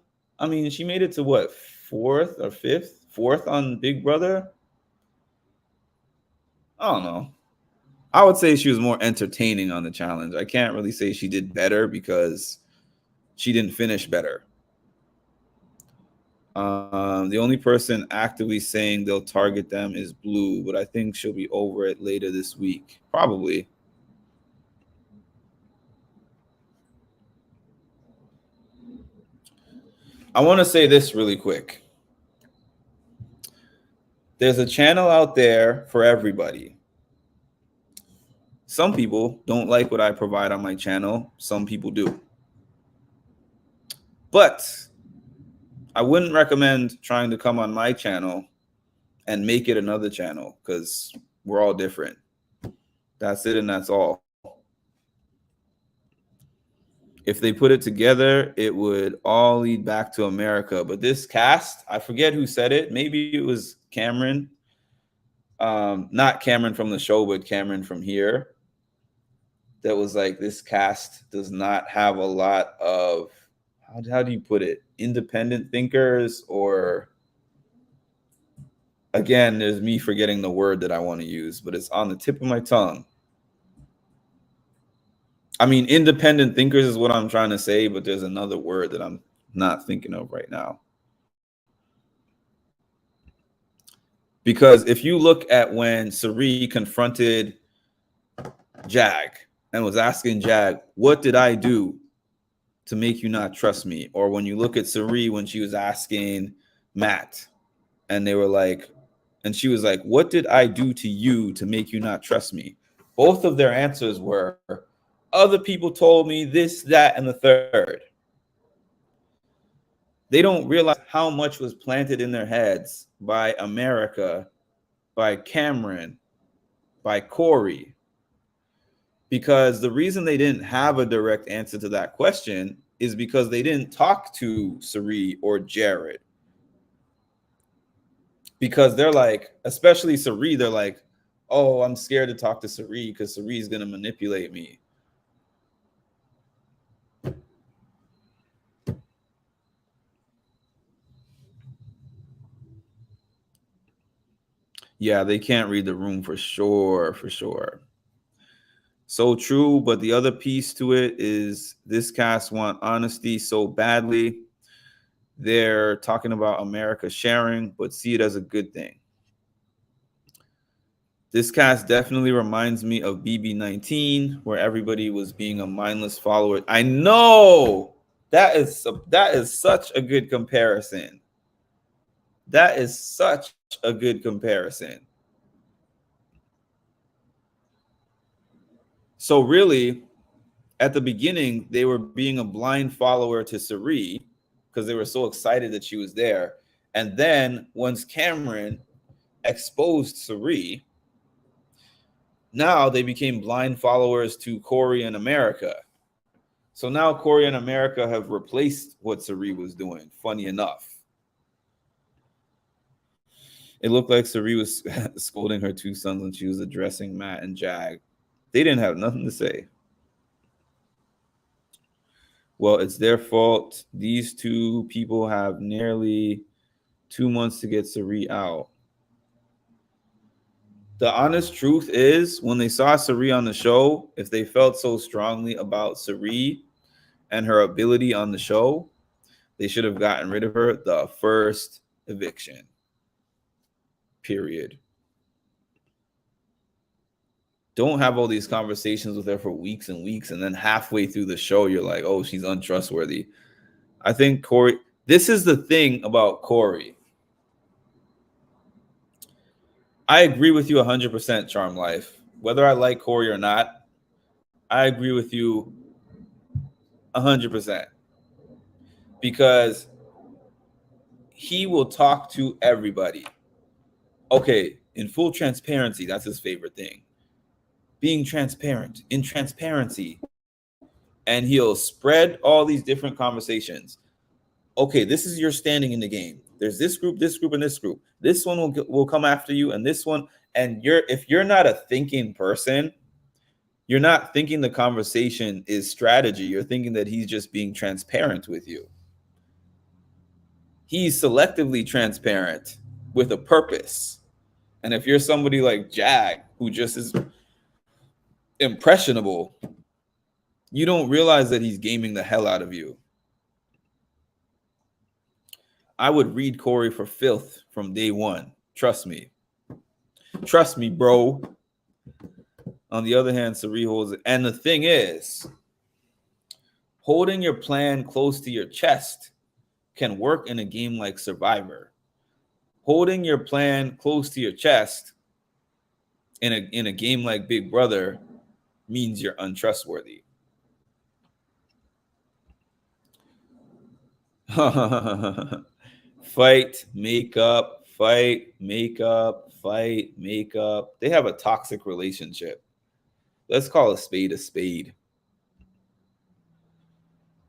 mean, she made it to what, fourth or fifth? Fourth on Big Brother? I don't know. I would say she was more entertaining on the challenge. I can't really say she did better because she didn't finish better. The only person actively saying they'll target them is Blue, but I think she'll be over it later this week. Probably. I want to say this really quick. There's a channel out there for everybody. Some people don't like what I provide on my channel. Some people do. But I wouldn't recommend trying to come on my channel and make it another channel because we're all different. That's it and that's all. If they put it together, it would all lead back to America. But this cast, I forget who said it. Maybe it was Cameron. Not Cameron from the show, but Cameron from here. That was like, this cast does not have a lot of, how do you put it? Independent thinkers, or again, there's me forgetting the word that I want to use, but it's on the tip of my tongue. I mean, independent thinkers is what I'm trying to say, but there's another word that I'm not thinking of right now. Because if you look at when Cirie confronted Jag and was asking Jag, what did I do to make you not trust me? Or when you look at Cirie when she was asking Matt and they were like, and she was like, what did I do to you to make you not trust me? Both of their answers were, other people told me this, that, and the third. They don't realize how much was planted in their heads by America, by Cameron, by Corey. Because the reason they didn't have a direct answer to that question is because they didn't talk to Cirie or Jared. Because they're like, especially Cirie, they're like, oh, I'm scared to talk to Cirie because Cirie's going to manipulate me. Yeah, they can't read the room for sure, for sure. So true, but the other piece to it is this cast want honesty so badly. They're talking about America sharing, but see it as a good thing. This cast definitely reminds me of BB19, where everybody was being a mindless follower. I know that is such a good comparison. That is such a good comparison. So really, at the beginning, they were being a blind follower to Cirie because they were so excited that she was there. And then once Cameron exposed Cirie, now they became blind followers to Corey and America. So now Corey and America have replaced what Cirie was doing, funny enough. It looked like Cirie was scolding her two sons when she was addressing Matt and Jag. They didn't have nothing to say. Well, it's their fault. These two people have nearly 2 months to get Cirie out. The honest truth is, when they saw Cirie on the show, if they felt so strongly about Cirie and her ability on the show, they should have gotten rid of her the first eviction. Period. Don't have all these conversations with her for weeks and weeks, and then halfway through the show, you're like, oh, she's untrustworthy. I think Corey, this is the thing about Corey. I agree with you 100%, Charm Life. Whether I like Corey or not, I agree with you 100%. Because he will talk to everybody. Okay, in full transparency, that's his favorite thing. Being transparent, in transparency. And he'll spread all these different conversations. Okay, this is your standing in the game. There's this group, and this group. This one will come after you, and this one. And if you're not a thinking person, you're not thinking the conversation is strategy. You're thinking that he's just being transparent with you. He's selectively transparent with a purpose. And if you're somebody like Jag, who just is impressionable, you don't realize that he's gaming the hell out of you. I would read Corey for filth from day one. Trust me. Trust me, bro. On the other hand, Cirie holds it. And the thing is, holding your plan close to your chest can work in a game like Survivor. Holding your plan close to your chest in a game like Big Brother means you're untrustworthy. Fight, makeup, fight, makeup, fight, makeup. They have a toxic relationship. Let's call a spade a spade.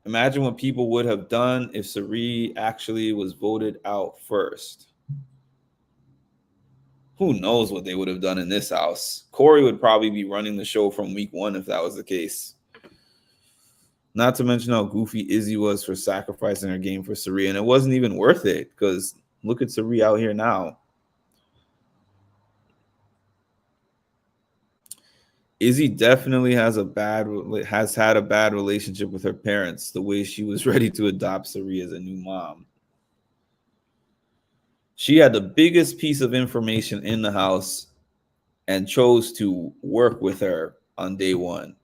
Imagine what people would have done if Cirie actually was voted out first. Who knows what they would have done in this house? Corey would probably be running the show from week one if that was the case. Not to mention how goofy Izzy was for sacrificing her game for Cirie. And it wasn't even worth it because look at Cirie out here now. Izzy definitely has had a bad relationship with her parents, the way she was ready to adopt Cirie as a new mom. She had the biggest piece of information in the house and chose to work with her on day one.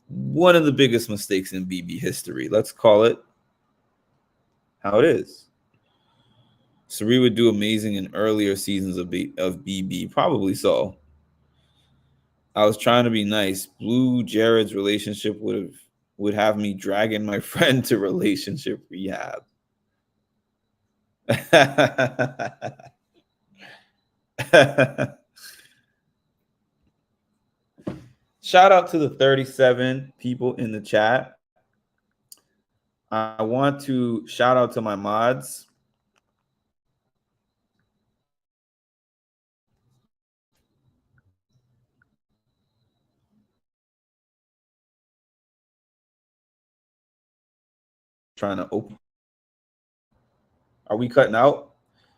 One of the biggest mistakes in BB history. Let's call it how it is. Cirie would do amazing in earlier seasons of BB, probably so. I was trying to be nice. Blue Jared's relationship would have me dragging my friend to relationship rehab. Shout out to the 37 people in the chat. I want to shout out to my mods. Trying to open. Are we cutting out?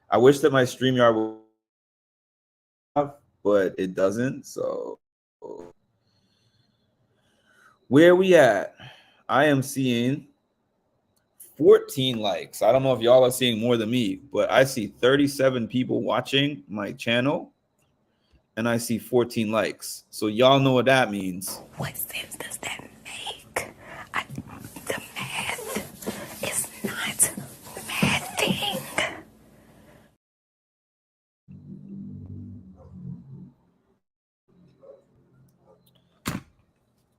I wish that my StreamYard would have, but it doesn't. So where we at? I am seeing 14 likes. I don't know if y'all are seeing more than me, but I see 37 people watching my channel and I see 14 likes. So y'all know what that means. What sense does that make? The math is not mathing.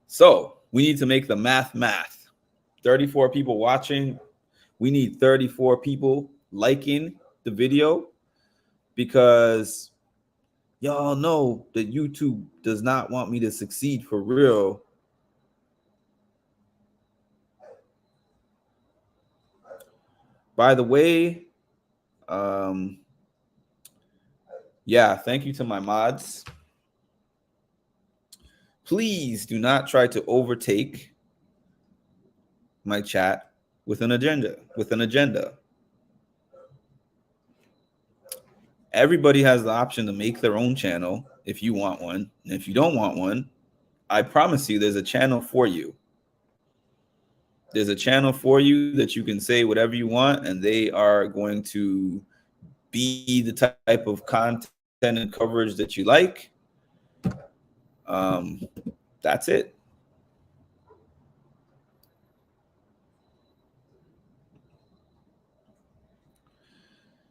So we need to make the math. 34 people watching. We need 34 people liking the video because y'all know that YouTube does not want me to succeed for real. By the way, yeah, thank you to my mods. Please do not try to overtake my chat with an agenda. Everybody has the option to make their own channel if you want one. And if you don't want one, I promise you there's a channel for you. There's a channel for you that you can say whatever you want, and they are going to be the type of content and coverage that you like. That's it.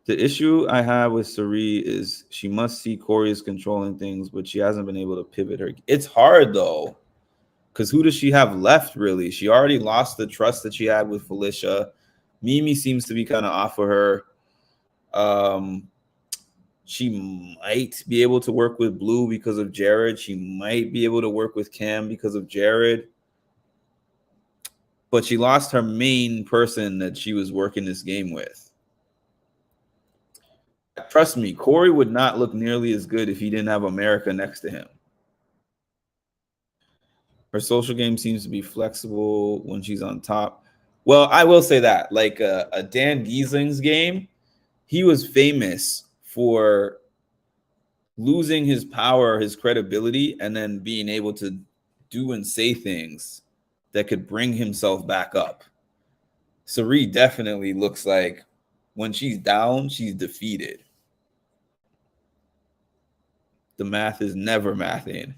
The issue I have with Cirie is she must see Corey is controlling things, but she hasn't been able to pivot her. It's hard though, because who does she have left really? She already lost the trust that she had with Felicia. Mimi seems to be kind of off of her. She might be able to work with Blue because of Jared. She might be able to work with Cam because of Jared. But she lost her main person that she was working this game with. trust me, Corey would not look nearly as good if he didn't have America next to him. Her social game seems to be flexible when she's on top. Well, I will say that, like a Dan Giesling's game, he was famous for losing his power, his credibility, and then being able to do and say things that could bring himself back up. Cirie definitely looks like when she's down, she's defeated. The math is never mathing.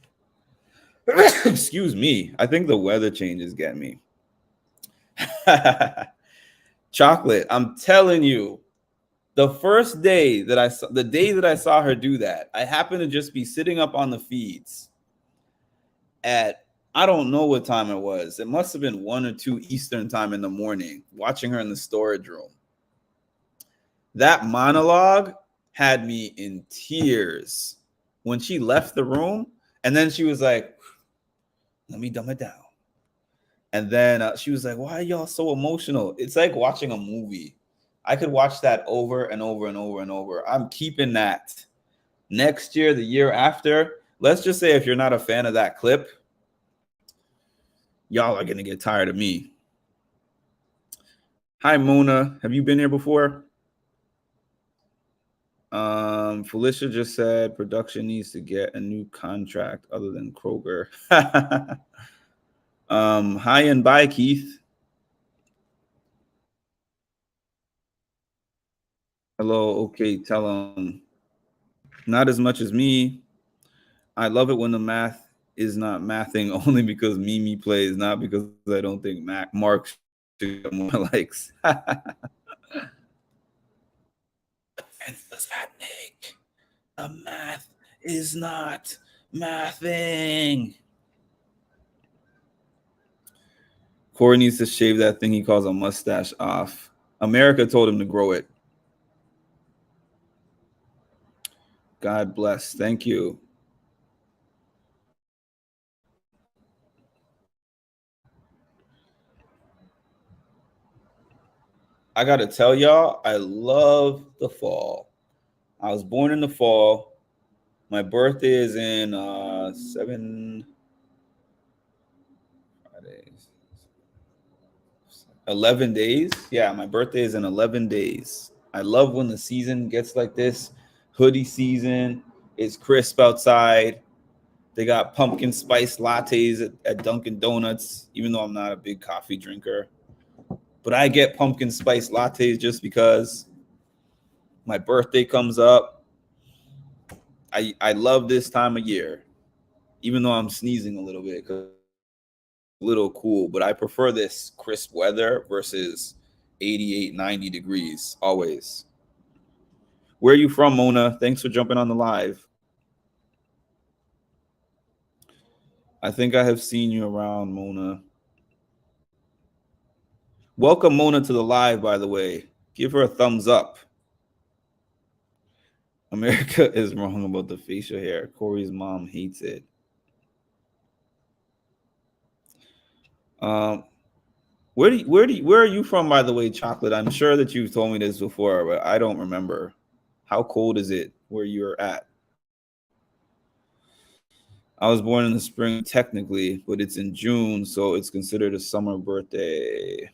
Excuse me. I think the weather changes get me. Chocolate, I'm telling you, the first day that I saw her do that, I happened to just be sitting up on the feeds at, I don't know what time it was. It must have been 1 or 2 Eastern time in the morning, watching her in the storage room. That monologue had me in tears when she left the room. And then she was like, let me dumb it down. And then she was like, why are y'all so emotional? It's like watching a movie. I could watch that over and over and over and over. I'm keeping that. Next year, the year after, let's just say if you're not a fan of that clip, y'all are going to get tired of me. Hi, Mona. Have you been here before? Felicia just said production needs to get a new contract other than Kroger. Hi and bye, Keith. Hello. Okay, tell them. Not as much as me. I love it when the math is not mathing only because Mimi plays, not because I don't think Mark should get more likes. And does that make the math is not mathing? Corey needs to shave that thing he calls a mustache off. America told him to grow it. God bless. Thank you. I got to tell y'all, I love the fall. I was born in the fall. My birthday is in 11 days. Yeah, my birthday is in 11 days. I love when the season gets like this. Hoodie season. It's crisp outside. They got pumpkin spice lattes at Dunkin' Donuts, even though I'm not a big coffee drinker. But I get pumpkin spice lattes just because my birthday comes up. I love this time of year, even though I'm sneezing a little bit because it's a little cool. But I prefer this crisp weather versus 88, 90 degrees always. Where are you from, Mona? Thanks for jumping on the live. I think I have seen you around, Mona. Welcome Mona to the live, by the way. Give her a thumbs up. America is wrong about the facial hair. Corey's mom hates it. Where are you from, by the way, Chocolate? I'm sure that you've told me this before, but I don't remember. How cold is it where you're at? I was born in the spring technically, but it's in June, so it's considered a summer birthday.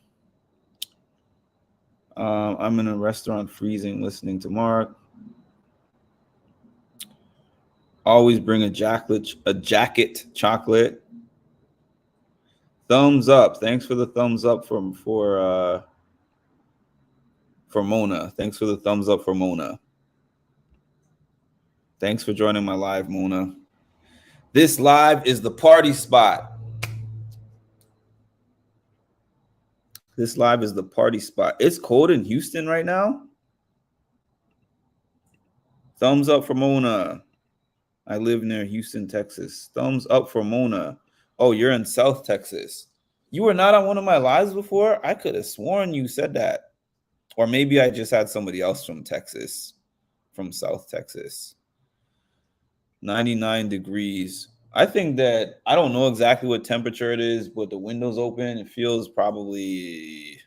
I'm in a restaurant freezing, listening to Mark. Always bring a jacket chocolate. Thumbs up. Thanks for the thumbs up for Mona. Thanks for the thumbs up for Mona. Thanks for joining my live, Mona. This live is the party spot. This live is the party spot. It's cold in Houston right now. Thumbs up for Mona. I live near Houston, Texas. Thumbs up for Mona. Oh, you're in South Texas. You were not on one of my lives before? I could have sworn you said that. Or maybe I just had somebody else from Texas, from South Texas. 99 degrees. I think that, I don't know exactly what temperature it is, but the window's open. It feels probably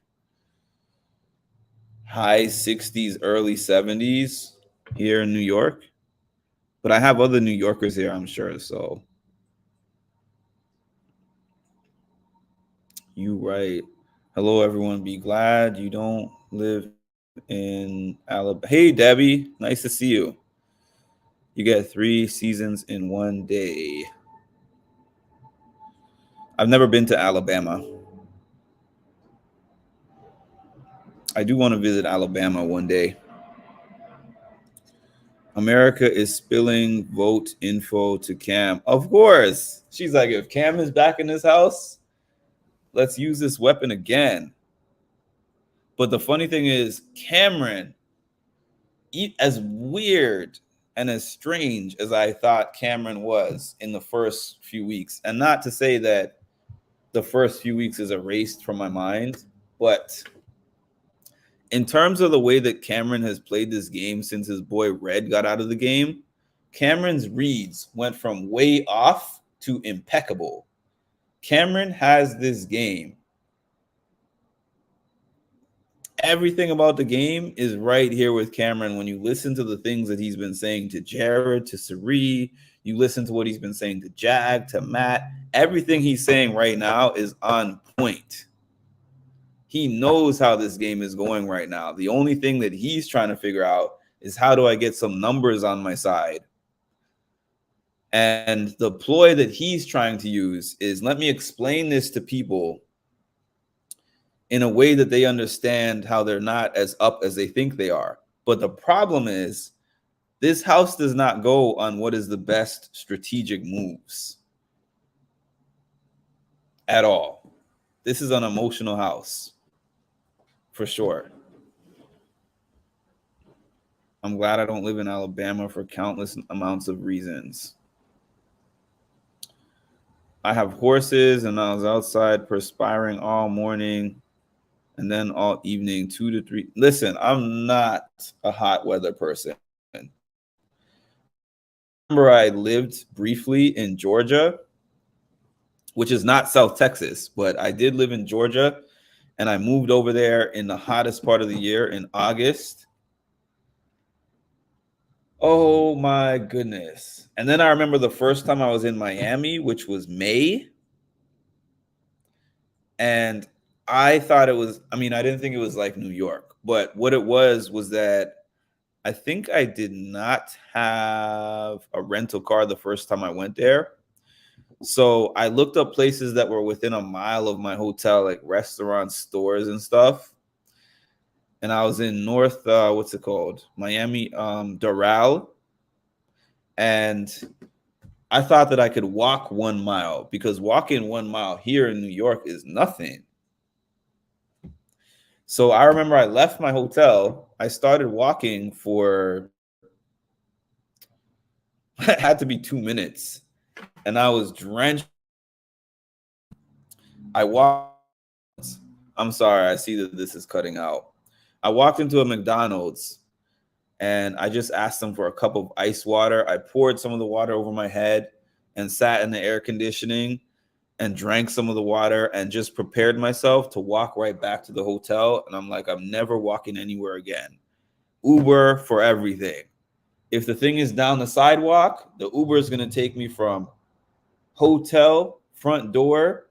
high 60s, early 70s. here in New York, but I have other New Yorkers here, I'm sure. So you right. Hello, everyone. Be glad you don't live in Alabama. Hey, Debbie. Nice to see you. You get 3 seasons in one day. I've never been to Alabama. I do want to visit Alabama one day. America is spilling vote info to Cam. Of course. She's like, if Cam is back in this house, let's use this weapon again. But the funny thing is, Cameron, as weird and as strange as I thought Cameron was in the first few weeks, and not to say that the first few weeks is erased from my mind, but in terms of the way that Cameron has played this game since his boy Red got out of the game, Cameron's reads went from way off to impeccable. Cameron has this game. Everything about the game is right here with Cameron. When you listen to the things that he's been saying to Jared, to Cirie, you listen to what he's been saying to Jag, to Matt, everything he's saying right now is on point. He knows how this game is going right now. The only thing that he's trying to figure out is how do I get some numbers on my side? And the ploy that he's trying to use is, let me explain this to people in a way that they understand how they're not as up as they think they are. But the problem is, this house does not go on what is the best strategic moves at all. This is an emotional house, for sure. I'm glad I don't live in Alabama for countless amounts of reasons. I have horses, and I was outside perspiring all morning and then all evening, 2 to 3. Listen, I'm not a hot weather person. I remember I lived briefly in Georgia, which is not South Texas, but I did live in Georgia, and I moved over there in the hottest part of the year in August. Oh my goodness. And then I remember the first time I was in Miami, which was May. And I thought it was, I didn't think it was like New York, but what it was that I think I did not have a rental car the first time I went there. So I looked up places that were within a mile of my hotel, like restaurants, stores, and stuff. And I was in North, Miami, Doral. And I thought that I could walk 1 mile, because walking 1 mile here in New York is nothing. So I remember I left my hotel. I started walking for, it had to be 2 minutes. And I was drenched. I walked. I'm sorry, I see that this is cutting out. I walked into a McDonald's and I just asked them for a cup of ice water. I poured some of the water over my head and sat in the air conditioning and drank some of the water and just prepared myself to walk right back to the hotel. And I'm like, I'm never walking anywhere again. Uber for everything. If the thing is down the sidewalk, the Uber is going to take me from hotel front door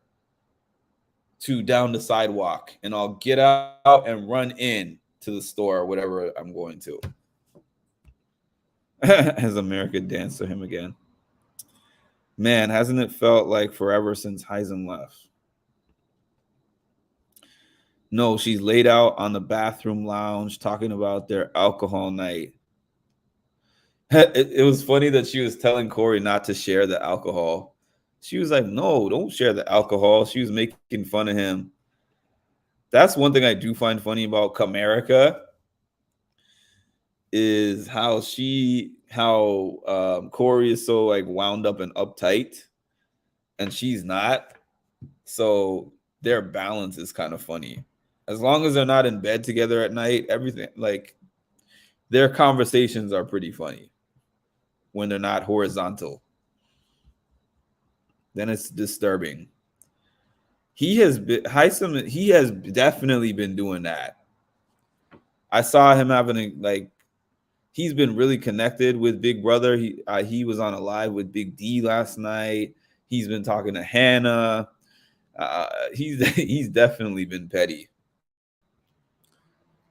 to down the sidewalk, and I'll get out and run in to the store or whatever I'm going to. Has America danced to him again? Man, hasn't it felt like forever since Heisen left? No, she's laid out on the bathroom lounge talking about their alcohol night. It was funny that she was telling Corey not to share the alcohol. She was like, no, don't share the alcohol. She was making fun of him. That's one thing I do find funny about Comerica, is how Corey is so like wound up and uptight, and she's not. So their balance is kind of funny. As long as they're not in bed together at night, everything, like, their conversations are pretty funny when they're not horizontal. Then it's disturbing. He has definitely been doing that. I saw him having he's been really connected with Big Brother. He was on a live with Big D last night. He's been talking to Hannah. He's definitely been petty.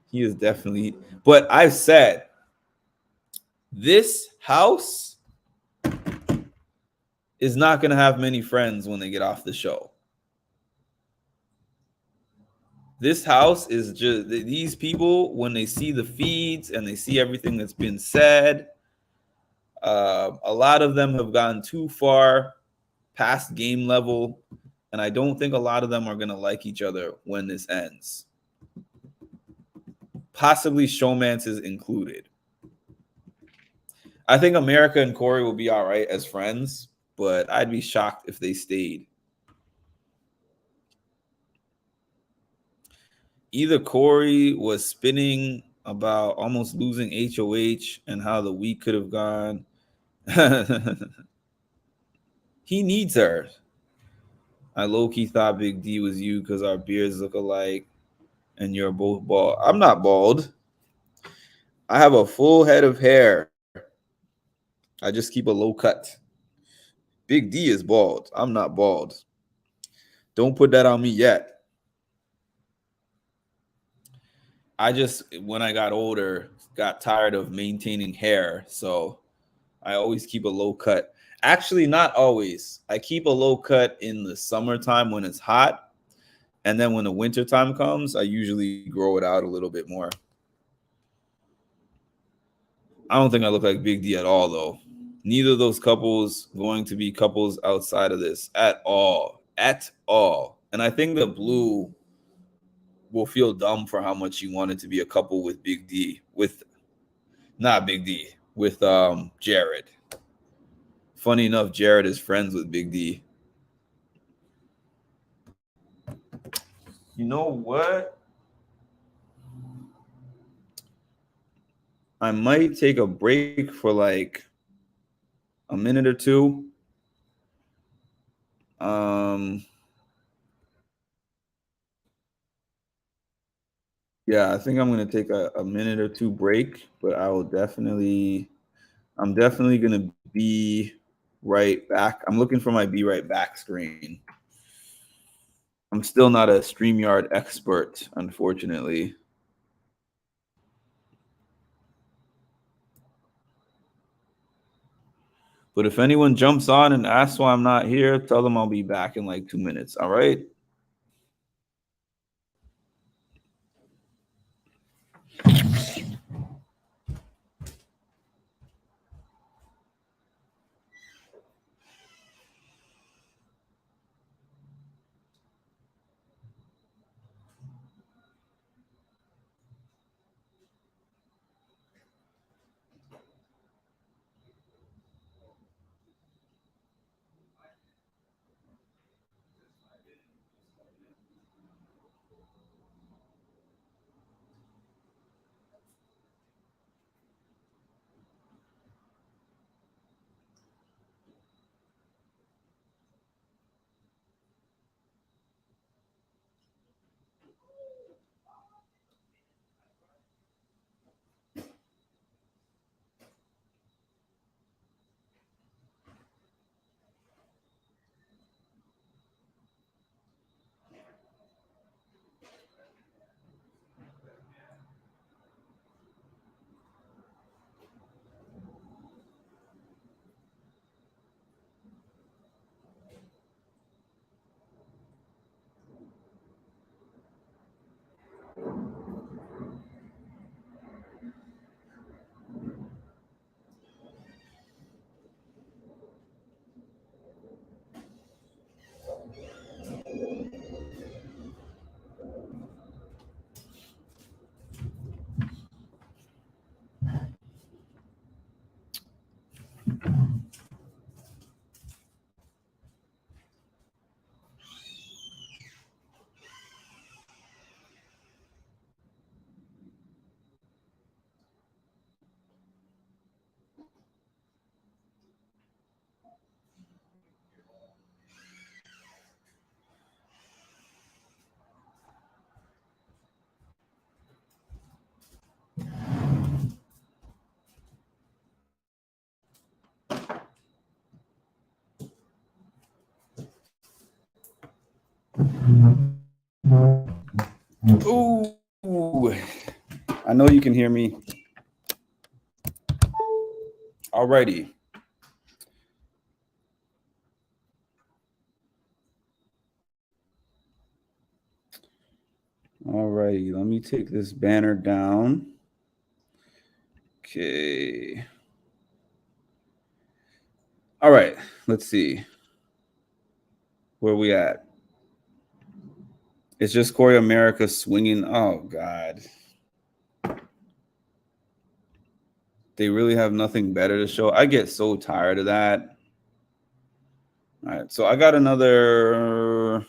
He is definitely. But I've said this house is not going to have many friends when they get off the show. This house is just these people, when they see the feeds and they see everything that's been said, a lot of them have gone too far past game level, and I don't think a lot of them are going to like each other when this ends. Possibly showmances included. I think America and Corey will be all right as friends, but I'd be shocked if they stayed. Either Corey was spinning about almost losing HOH and how the week could have gone. He needs her. I low-key thought Big D was you because our beards look alike and you're both bald. I'm not bald. I have a full head of hair. I just keep a low cut. Big D is bald. I'm not bald. Don't put that on me yet. I just, when I got older, got tired of maintaining hair. So I always keep a low cut. Actually, not always. I keep a low cut in the summertime when it's hot. And then when the winter time comes, I usually grow it out a little bit more. I don't think I look like Big D at all, though. Neither of those couples going to be couples outside of this at all. At all. And I think the blue will feel dumb for how much he wanted to be a couple with Big D. With Jared. Funny enough, Jared is friends with Big D. You know what? I might take a break for like a minute or two. Yeah, I think I'm gonna take a minute or two break, but I'm definitely gonna be right back. I'm looking for my be right back screen. I'm still not a StreamYard expert, unfortunately. But if anyone jumps on and asks why I'm not here, tell them I'll be back in like 2 minutes. All right. Ooh, I know you can hear me. Alrighty. Alrighty, let me take this banner down. Okay. All right, let's see. Where we at? It's just Corey America swinging. Oh, God. They really have nothing better to show. I get so tired of that. All right, so I got another.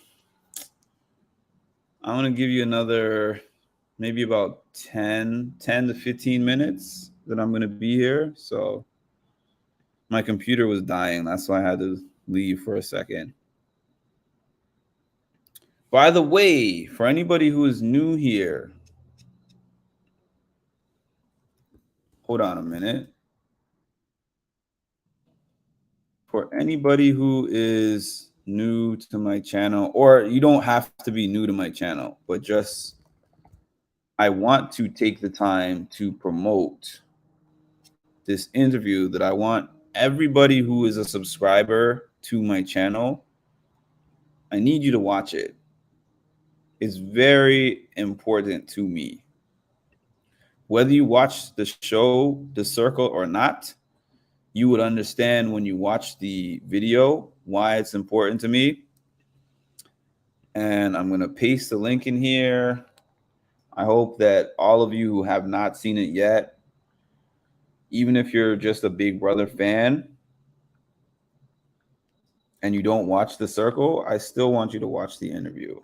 I'm going to give you another maybe about 10 to 15 minutes that I'm going to be here. So my computer was dying. That's why I had to leave for a second. By the way, for anybody who is new here, hold on a minute. For anybody who is new to my channel, or you don't have to be new to my channel, but just I want to take the time to promote this interview that I want everybody who is a subscriber to my channel. I need you to watch it. It's very important to me. Whether you watch the show, The Circle, or not, you would understand when you watch the video why it's important to me. And I'm going to paste the link in here. I hope that all of you who have not seen it yet, even if you're just a Big Brother fan and you don't watch The Circle, I still want you to watch the interview.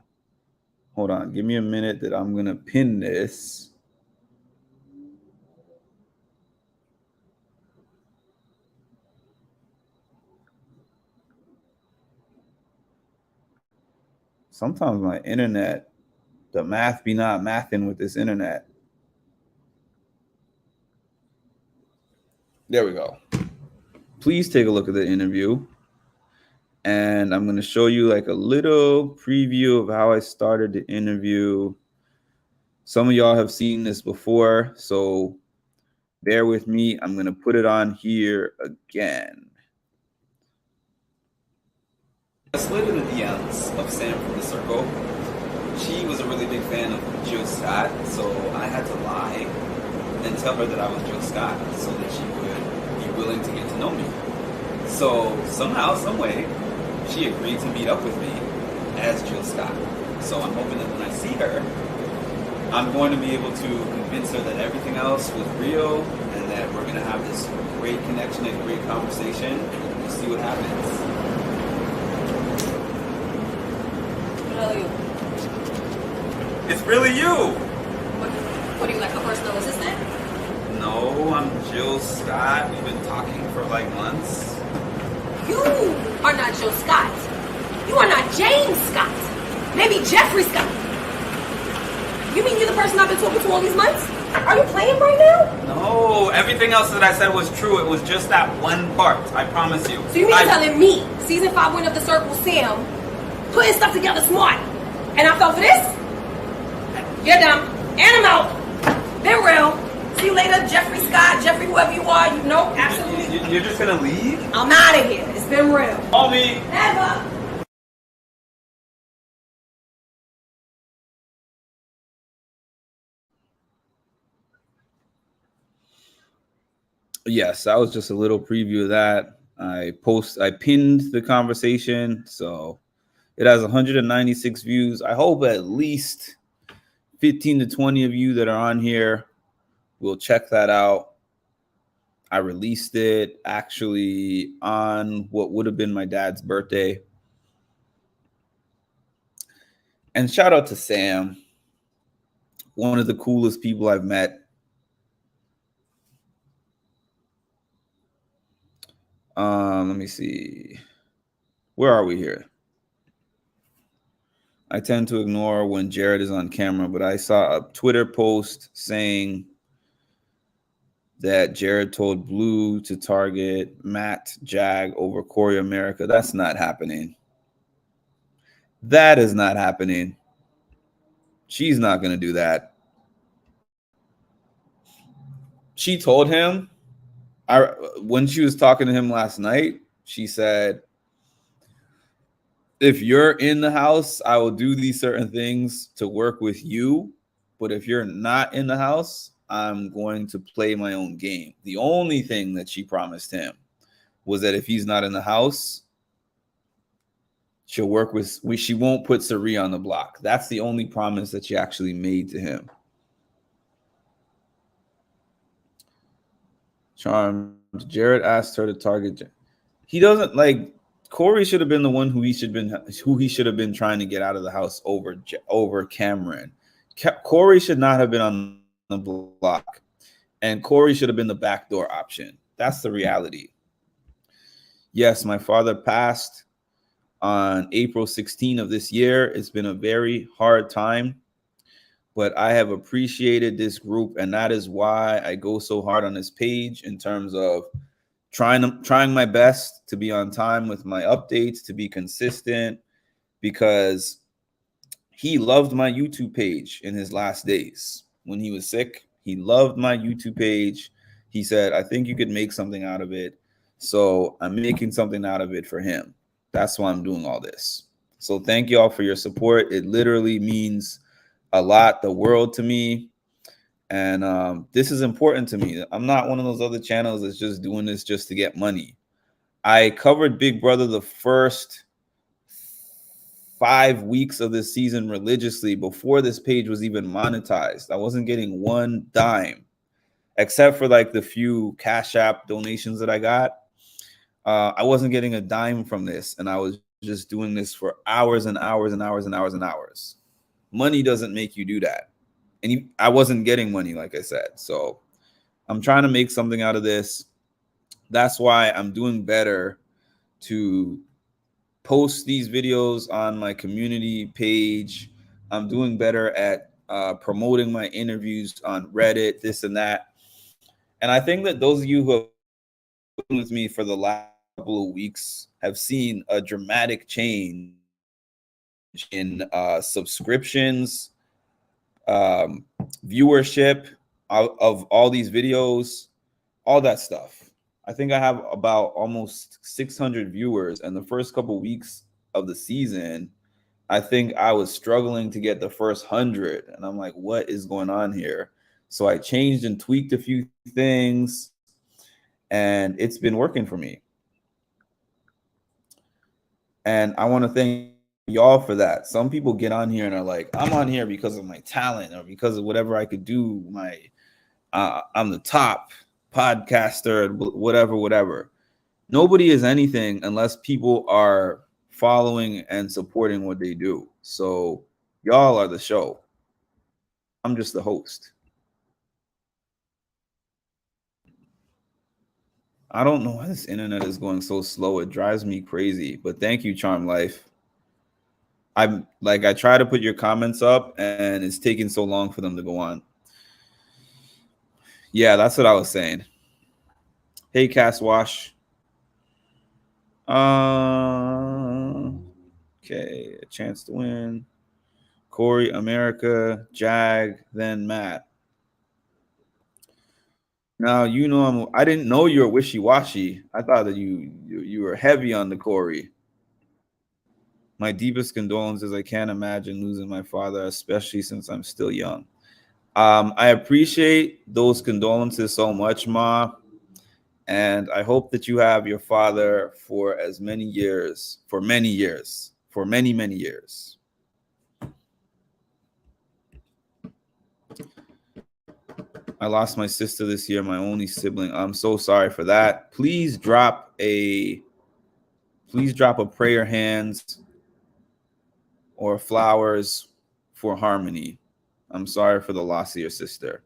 Hold on. Give me a minute that I'm going to pin this. Sometimes my internet, the math be not mathing with this internet. There we go. Please take a look at the interview. And I'm going to show you like a little preview of how I started the interview. Some of y'all have seen this before, so bear with me. I'm going to put it on here again. I slid in the DMs of Sam from The Circle. She was a really big fan of Jill Scott, so I had to lie and tell her that I was Jill Scott so that she would be willing to get to know me. So somehow, some way, she agreed to meet up with me as Jill Scott. So I'm hoping that when I see her, I'm going to be able to convince her that everything else was real and that we're going to have this great connection and great conversation. We'll see what happens. Hello, you. It's really you! What are you, like a personal assistant? No, I'm Jill Scott. We've been talking for like months. You are not Jill Scott. You are not James Scott. Maybe Jeffrey Scott. You mean you're the person I've been talking to all these months? Are you playing right now? No, everything else that I said was true. It was just that one part. I promise you. So you mean telling me, season 5 winner of The Circle, Sam, putting stuff together smart, and I fell for this? You're dumb. And I'm out. Been real. See you later, Jeffrey Scott, Jeffrey, whoever you are. You know, absolutely. You're just gonna leave? I'm out of here. It's been real. Call me. Never. Yes, that was just a little preview of that. I pinned the conversation, so it has 196 views. I hope at least 15 to 20 of you that are on here will check that out. I released it actually on what would have been my dad's birthday. And shout out to Sam, one of the coolest people I've met. Let me see. Where are we here? I tend to ignore when Jared is on camera, but I saw a Twitter post saying that Jared told Blue to target Matt Jag over Corey America. That's not happening. That is not happening. She's not going to do that. She told him, when she was talking to him last night, she said, if you're in the house, I will do these certain things to work with you. But if you're not in the house, I'm going to play my own game. The only thing that she promised him was that if he's not in the house, she'll work with, she won't put Cirie on the block. That's the only promise that she actually made to him. Charmed. Jared asked her to target. He doesn't like. Corey should have been the one who he should have been trying to get out of the house over Cameron. Corey should not have been on the block, and Corey should have been the backdoor option. That's the reality. Yes, my father passed on April 16 of this year. It's been a very hard time, but I have appreciated this group, and that is why I go so hard on this page in terms of trying my best to be on time with my updates, to be consistent, because he loved my YouTube page in his last days. When he was sick, he loved my YouTube page. He said, I think you could make something out of it. So I'm making something out of it for him. That's why I'm doing all this. So thank you all for your support. It literally means a lot, the world to me. And this is important to me. I'm not one of those other channels that's just doing this just to get money. I covered Big Brother the first 5 weeks of this season religiously before this page was even monetized. I wasn't getting one dime, except for like the few Cash App donations that I got. I wasn't getting a dime from this, and I was just doing this for hours and hours and hours and hours and hours. Money doesn't make you do that. And I wasn't getting money, like I said. So I'm trying to make something out of this. That's why I'm doing better to post these videos on my community page. I'm doing better at promoting my interviews on Reddit, this and that. And I think that those of you who have been with me for the last couple of weeks have seen a dramatic change in subscriptions, viewership of all these videos, all that stuff. I think I have about almost 600 viewers, and the first couple weeks of the season, I think I was struggling to get the first 100, and I'm like, what is going on here? So I changed and tweaked a few things, and it's been working for me. And I want to thank y'all for that. Some people get on here and are like, I'm on here because of my talent or because of whatever I could do. I'm the top podcaster, whatever. Nobody is anything unless people are following and supporting what they do. So y'all are the show. I'm just the host. I don't know why this internet is going so slow. It drives me crazy. But thank you, Charm Life. I try to put your comments up, and it's taking so long for them to go on. Yeah, that's what I was saying. Hey, Cass Wash. Okay, a chance to win. Corey, America, Jag, then Matt. Now you know I didn't know you were wishy-washy. I thought that you were heavy on the Corey. My deepest condolences. I can't imagine losing my father, especially since I'm still young. I appreciate those condolences so much, Ma. And I hope that you have your father for as many years, for many, many years. I lost my sister this year, my only sibling. I'm so sorry for that. Please drop a prayer hands or flowers for Harmony. I'm sorry for the loss of your sister.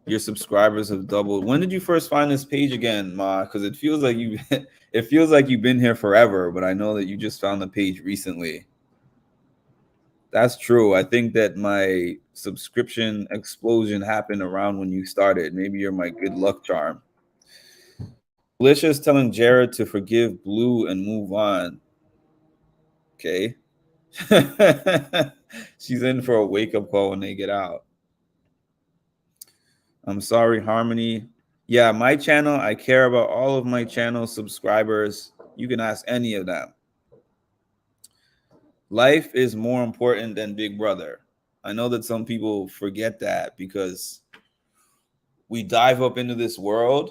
Your subscribers have doubled. When did you first find this page again, Ma? Because it feels like you've been here forever, but I know that you just found the page recently. That's true. I think that my subscription explosion happened around when you started. Maybe you're my good luck charm. Felicia is telling Jared to forgive Blue and move on. Okay. She's in for a wake-up call when they get out. I'm sorry, Harmony. Yeah, my channel, I care about all of my channel subscribers. You can ask any of them. Life is more important than Big Brother. I know that some people forget that because we dive up into this world,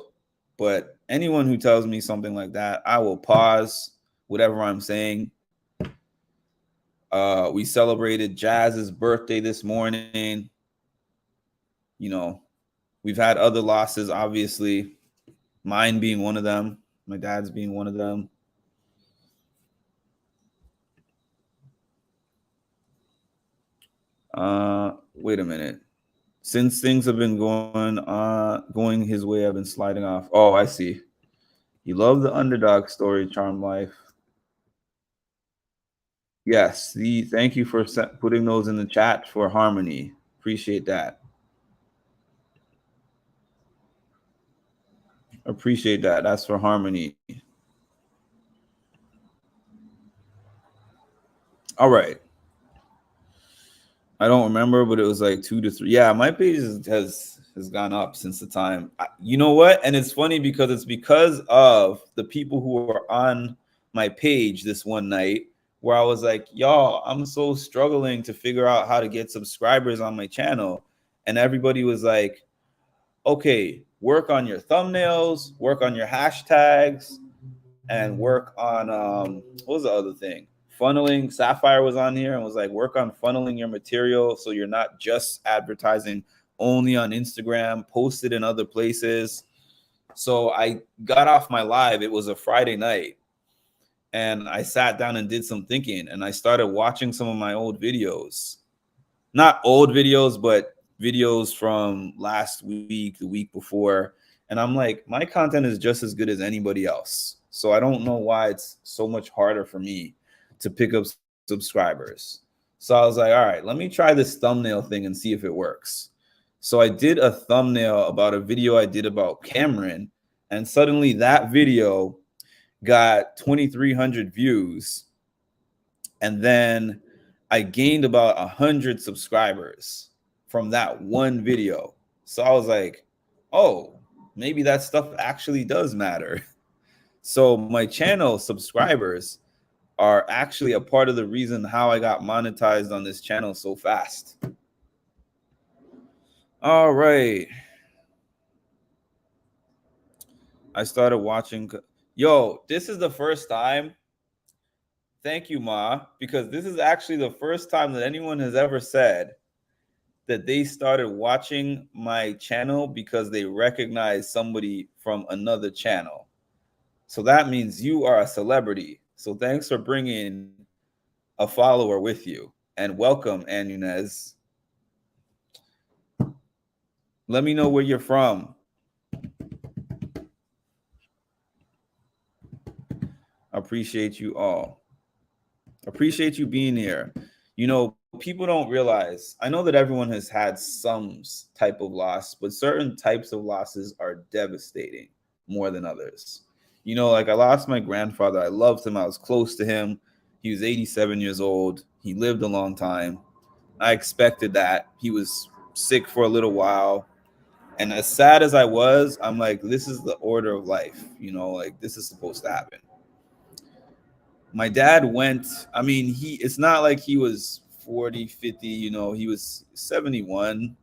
but anyone who tells me something like that, I will pause whatever I'm saying. We celebrated Jazz's birthday this morning. You know, we've had other losses, obviously, mine being one of them, my dad's being one of them. Wait a minute. Since things have been going his way, I've been sliding off. Oh, I see. You love the underdog story, Charm Life. Yes, thank you for putting those in the chat for Harmony. Appreciate that. Appreciate that. That's for Harmony. All right. I don't remember, but it was like 2 to 3. Yeah, my page has gone up since the time. You know what? And it's funny because it's because of the people who were on my page this one night where I was like, y'all, I'm so struggling to figure out how to get subscribers on my channel. And everybody was like, okay, work on your thumbnails, work on your hashtags, and work on, what was the other thing? Funneling. Sapphire was on here and was like, work on funneling your material so you're not just advertising only on Instagram, post it in other places. So I got off my live. It was a Friday night. And I sat down and did some thinking. And I started watching some of my old videos. Not old videos, but videos from last week, the week before. And I'm like, my content is just as good as anybody else. So I don't know why it's so much harder for me to pick up subscribers. So I was like, all right, let me try this thumbnail thing and see if it works. So I did a thumbnail about a video I did about Cameron, and suddenly that video got 2,300 views. And then I gained about 100 subscribers from that one video. So I was like, oh, maybe that stuff actually does matter. So my channel subscribers are actually a part of the reason how I got monetized on this channel so fast. All right. I started watching. Yo, this is the first time. Thank you, Ma, because this is actually the first time that anyone has ever said that they started watching my channel because they recognize somebody from another channel. So that means you are a celebrity. So thanks for bringing a follower with you. And welcome, Anunez. Let me know where you're from. Appreciate you all. Appreciate you being here. You know, people don't realize, I know that everyone has had some type of loss, but certain types of losses are devastating more than others. You know, like I lost my grandfather. I loved him. I was close to him. He was 87 years old. He lived a long time. I expected that. He was sick for a little while. And as sad as I was, I'm like, this is the order of life. You know, like this is supposed to happen. My dad went, I mean, it's not like he was 40, 50, you know, he was 71.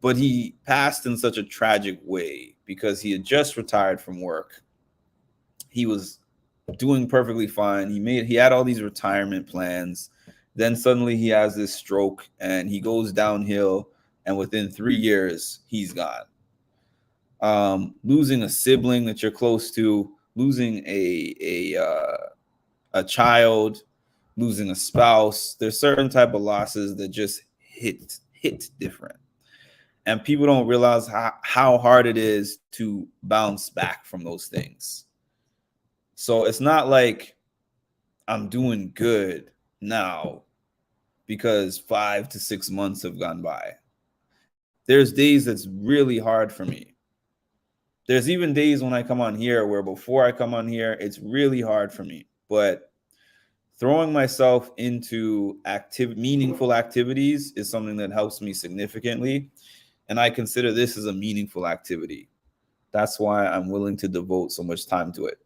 But he passed in such a tragic way because he had just retired from work. He was doing perfectly fine. He had all these retirement plans. Then suddenly he has this stroke and he goes downhill. And within 3 years, he's gone. Losing a sibling that you're close to, losing a child, losing a spouse. There's certain type of losses that just hit different. And people don't realize how hard it is to bounce back from those things. So it's not like I'm doing good now because 5 to 6 months have gone by. There's days that's really hard for me. There's even days when I come on here where before I come on here, it's really hard for me. but throwing myself into meaningful activities is something that helps me significantly. And I consider this as a meaningful activity. That's why I'm willing to devote so much time to it.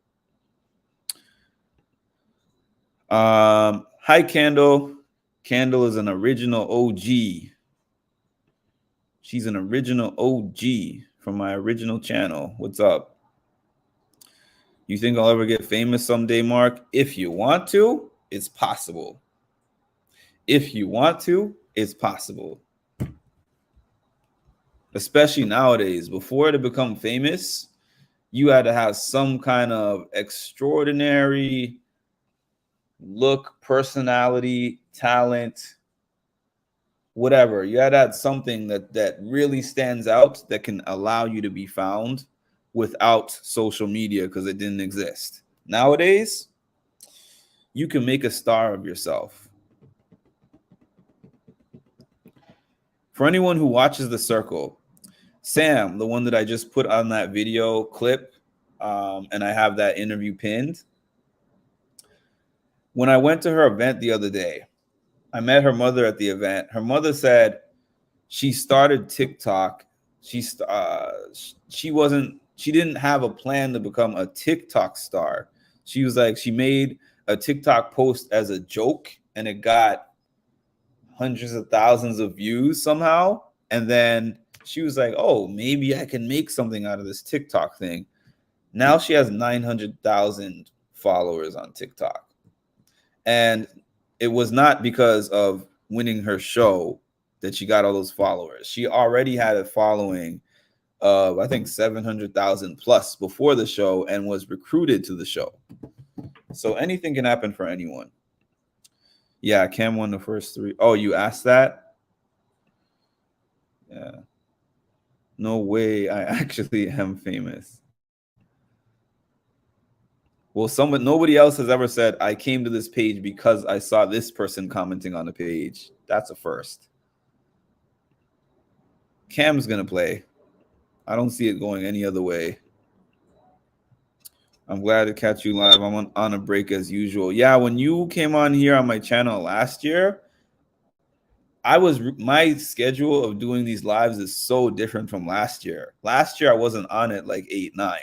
Hi, Candle. Candle is an original OG. She's an original OG from my original channel. What's up? You think I'll ever get famous someday, Mark? If you want to, it's possible. If you want to, it's possible. Especially nowadays. Before to become famous, you had to have some kind of extraordinary look, personality, talent, whatever. You had to have something that really stands out that can allow you to be found without social media, because it didn't exist. Nowadays, you can make a star of yourself. For anyone who watches The Circle, Sam, the one that I just put on that video clip, and I have that interview pinned. When I went to her event the other day, I met her mother at the event. Her mother said she started TikTok. She didn't have a plan to become a TikTok star. She was like, she made a TikTok post as a joke, and it got hundreds of thousands of views somehow. And then she was like, oh, maybe I can make something out of this TikTok thing. Now she has 900,000 followers on TikTok. And it was not because of winning her show that she got all those followers. She already had a following of, I think, 700,000 plus before the show and was recruited to the show. So anything can happen for anyone. Yeah, Cam won the first 3. Oh, you asked that? Yeah. No way I actually am famous. Well, nobody else has ever said, I came to this page because I saw this person commenting on the page. That's a first. Cam's going to play. I don't see it going any other way. I'm glad to catch you live. I'm on a break as usual. Yeah, when you came on here on my channel last year, my schedule of doing these lives is so different from last year. Last year, I wasn't on it like 8, 9.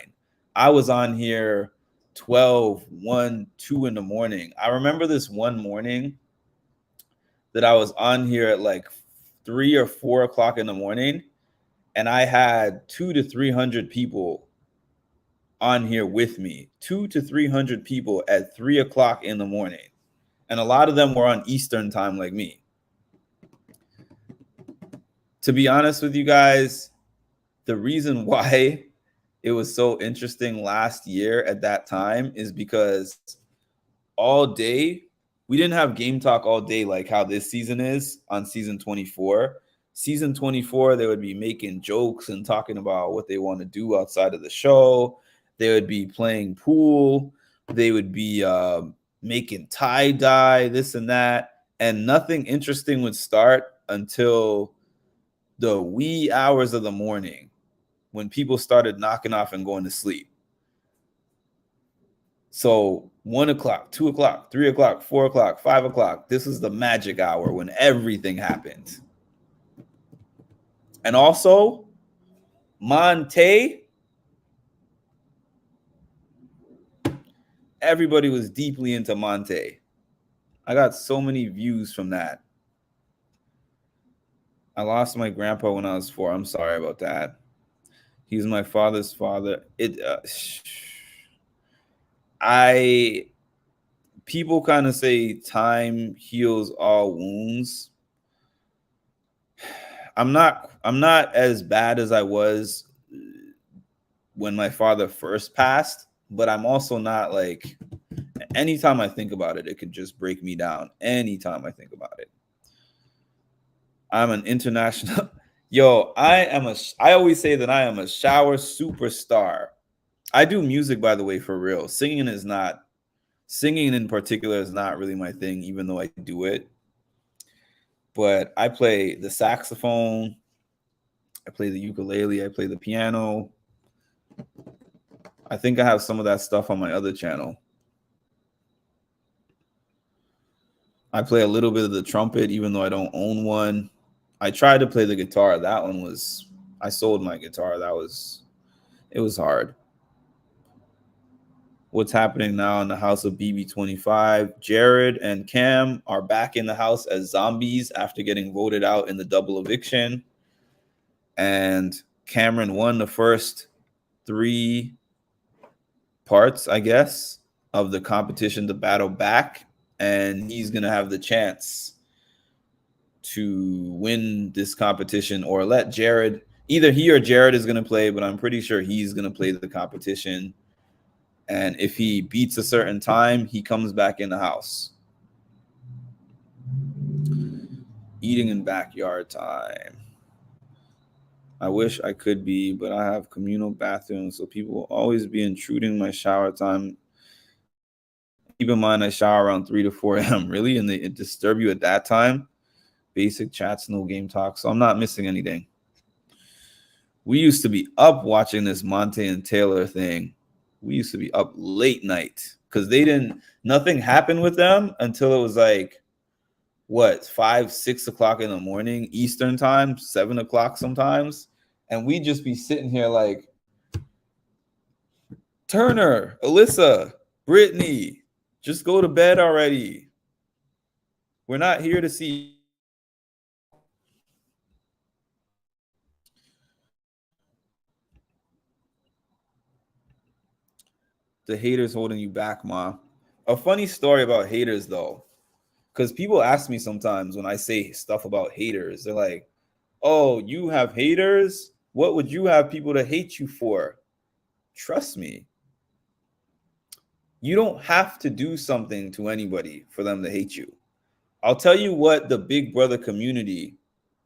I was on here 12, 1, 2 in the morning. I remember this one morning that I was on here at like 3 or 4 o'clock in the morning, and I had 200 to 300 people on here with me. 200 to 300 people at 3 o'clock in the morning. And a lot of them were on Eastern time like me. To be honest with you guys, the reason why it was so interesting last year at that time is because all day, we didn't have game talk all day like how this season is on season 24. Season 24, they would be making jokes and talking about what they want to do outside of the show. They would be playing pool. They would be making tie-dye, this and that. And nothing interesting would start until the wee hours of the morning, when people started knocking off and going to sleep. So 1 o'clock, 2 o'clock, 3 o'clock, 4 o'clock, 5 o'clock, this is the magic hour when everything happened. And also, Monte, everybody was deeply into Monte. I got so many views from that. I lost my grandpa when I was 4. I'm sorry about that. He's my father's father. People kind of say time heals all wounds. I'm not as bad as I was when my father first passed, but I'm also not like, anytime I think about it, it could just break me down. Anytime I think about it. I'm an international. Yo, I always say that I am a shower superstar. I do music, by the way, for real. Singing in particular is not really my thing, even though I do it. But I play the saxophone, I play the ukulele, I play the piano. I think I have some of that stuff on my other channel. I play a little bit of the trumpet, even though I don't own one. I tried to play the guitar. That one was, I sold my guitar. It was hard. What's happening now in the house of BB25? Jared and Cam are back in the house as zombies after getting voted out in the double eviction. And Cameron won the first 3 parts, I guess, of the competition to battle back. And he's going to have the chance to win this competition, or let Jared, either he or Jared is going to play, but I'm pretty sure he's going to play the competition. And if he beats a certain time, he comes back in the house. Eating in backyard time. I wish I could be, but I have communal bathrooms, so people will always be intruding my shower time. Keep in mind, I shower around 3 to 4 a.m. Really? And they disturb you at that time? Basic chats, no game talk. So I'm not missing anything. We used to be up watching this Monte and Taylor thing. We used to be up late night because nothing happened with them until it was like, 5, 6 o'clock in the morning, Eastern time, 7 o'clock sometimes. And we'd just be sitting here like, Turner, Alyssa, Brittany, just go to bed already. We're not here to see. The haters holding you back, Ma. A funny story about haters, though, because people ask me sometimes when I say stuff about haters, they're like, oh, you have haters? What would you have people to hate you for? Trust me. You don't have to do something to anybody for them to hate you. I'll tell you what the Big Brother community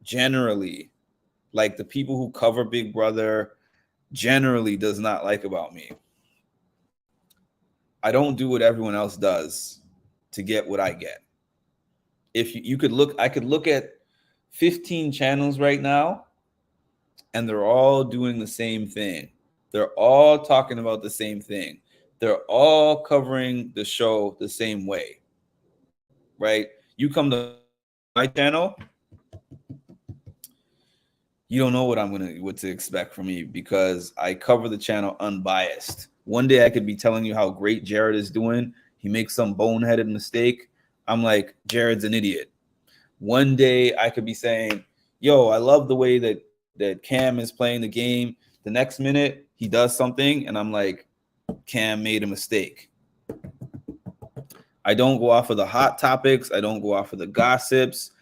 generally, like the people who cover Big Brother, generally does not like about me. I don't do what everyone else does to get what I get. If you could look, I could look at 15 channels right now, and they're all doing the same thing. They're all talking about the same thing. They're all covering the show the same way, right? You come to my channel, you don't know what to expect from me because I cover the channel unbiased. One day I could be telling you how great Jared is doing. He makes some boneheaded mistake. I'm like, Jared's an idiot. One day I could be saying, yo, I love the way that Cam is playing the game. The next minute he does something and I'm like, Cam made a mistake. I don't go off of the hot topics. I don't go off of the gossips.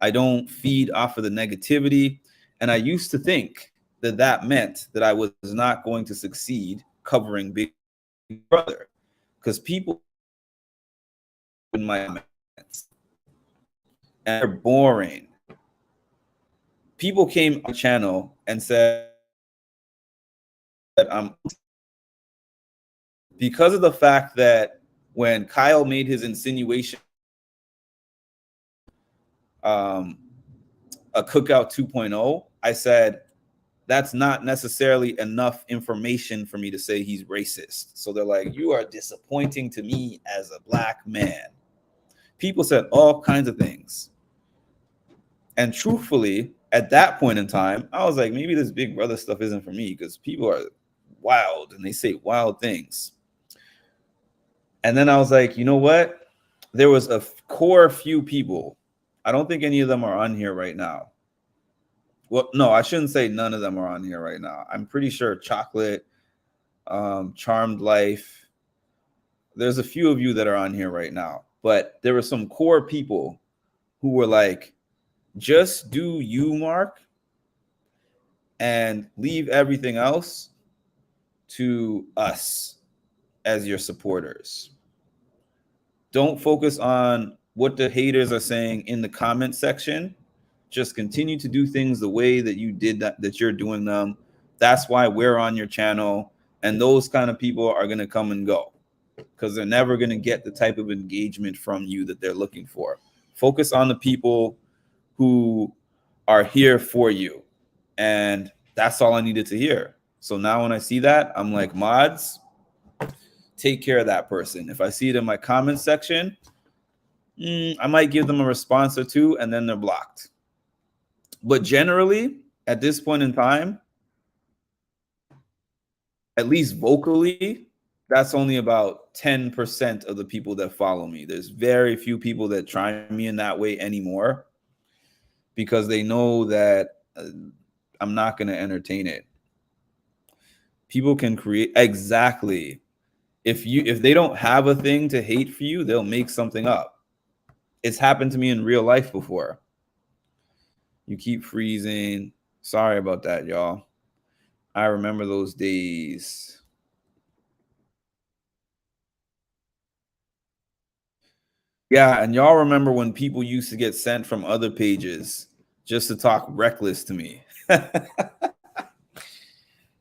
I don't feed off of the negativity. And I used to think that meant that I was not going to succeed covering Big Brother because people in my comments and they're boring. People came on my channel and said that I'm because of the fact that when Kyle made his insinuation a Cookout 2.0, I said that's not necessarily enough information for me to say he's racist. So they're like, you are disappointing to me as a black man. People said all kinds of things. And truthfully, at that point in time, I was like, maybe this Big Brother stuff isn't for me because people are wild and they say wild things. And then I was like, you know what? There was a core few people. I don't think any of them are on here right now. Well, no, I shouldn't say none of them are on here right now. I'm pretty sure Chocolate, Charmed Life. There's a few of you that are on here right now. But there were some core people who were like, just do you, Mark, and leave everything else to us as your supporters. Don't focus on what the haters are saying in the comment section. Just continue to do things the way that you did that you're doing them. That's why we're on your channel. And those kind of people are going to come and go because they're never going to get the type of engagement from you that they're looking for. Focus on the people who are here for you. And that's all I needed to hear. So now when I see that, I'm like, mods, take care of that person. If I see it in my comment section, I might give them a response or two, and then they're blocked. But generally, at this point in time, at least vocally, that's only about 10% of the people that follow me. There's very few people that try me in that way anymore because they know that I'm not going to entertain it. People can create exactly. If they don't have a thing to hate for you, they'll make something up. It's happened to me in real life before. You keep freezing. Sorry about that, y'all. I remember those days. Yeah, and y'all remember when people used to get sent from other pages just to talk reckless to me.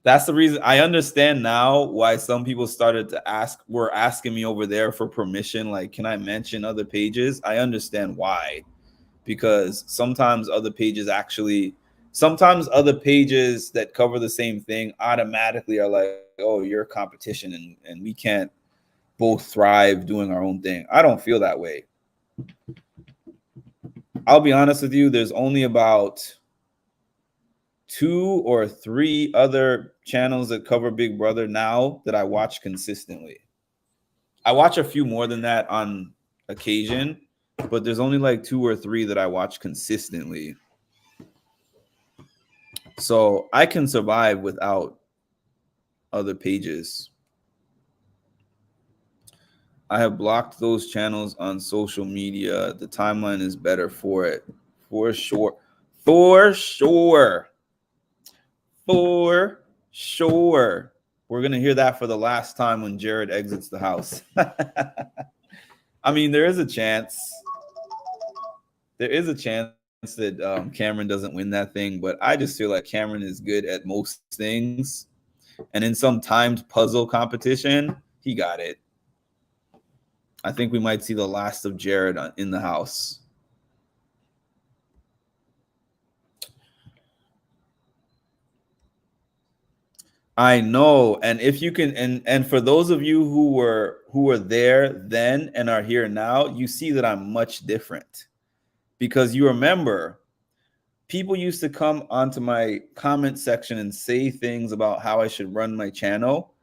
That's the reason. I understand now why some people were asking me over there for permission. Like, can I mention other pages? I understand why. Because sometimes other pages that cover the same thing automatically are like, oh, you're a competition and we can't both thrive doing our own thing. I don't feel that way. I'll be honest with you. There's only about 2 or 3 other channels that cover Big Brother now that I watch consistently. I watch a few more than that on occasion, but there's only like 2 or 3 that I watch consistently. So I can survive without other pages. I have blocked those channels on social media. The timeline is better for it. For sure. For sure. For sure. We're going to hear that for the last time when Jared exits the house. I mean, there is a chance. There is a chance that Cameron doesn't win that thing, but I just feel like Cameron is good at most things. And in some timed puzzle competition, he got it. I think we might see the last of Jared in the house. I know. And if you can, and for those of you who were there then and are here now, you see that I'm much different. Because you remember, people used to come onto my comment section and say things about how I should run my channel.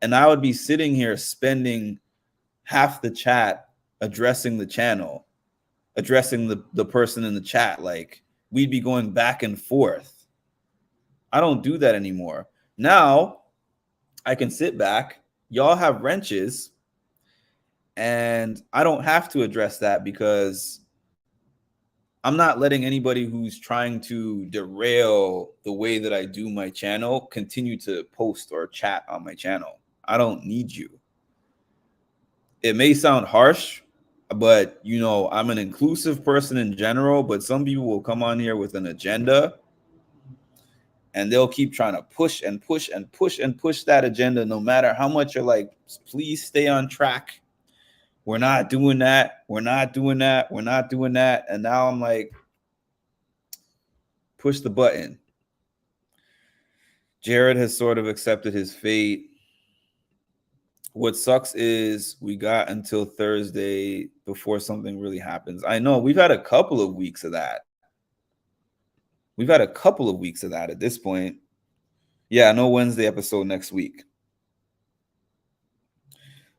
And I would be sitting here spending half the chat addressing the channel, addressing the person in the chat. Like, we'd be going back and forth. I don't do that anymore. Now, I can sit back. Y'all have wrenches. And I don't have to address that because I'm not letting anybody who's trying to derail the way that I do my channel continue to post or chat on my channel. I don't need you. It may sound harsh, but you know, I'm an inclusive person in general, but some people will come on here with an agenda and they'll keep trying to push and push and push and push that agenda, no matter how much you're like, please stay on track. We're not doing that. We're not doing that. We're not doing that. And now I'm like, push the button. Jared has sort of accepted his fate. What sucks is we got until Thursday before something really happens. I know we've had a couple of weeks of that. We've had a couple of weeks of that at this point. Yeah, no Wednesday episode next week.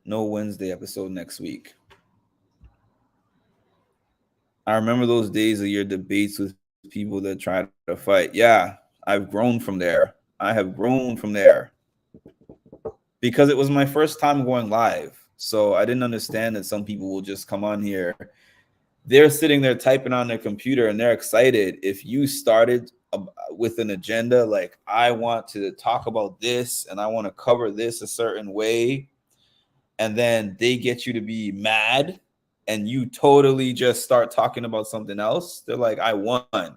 No Wednesday episode next week. I remember those days of your debates with people that try to fight. Yeah, I've grown from there. I have grown from there. Because it was my first time going live. So I didn't understand that some people will just come on here. They're sitting there typing on their computer and they're excited. If you started with an agenda, like I want to talk about this and I want to cover this a certain way, and then they get you to be mad and you totally just start talking about something else, they're like, I won.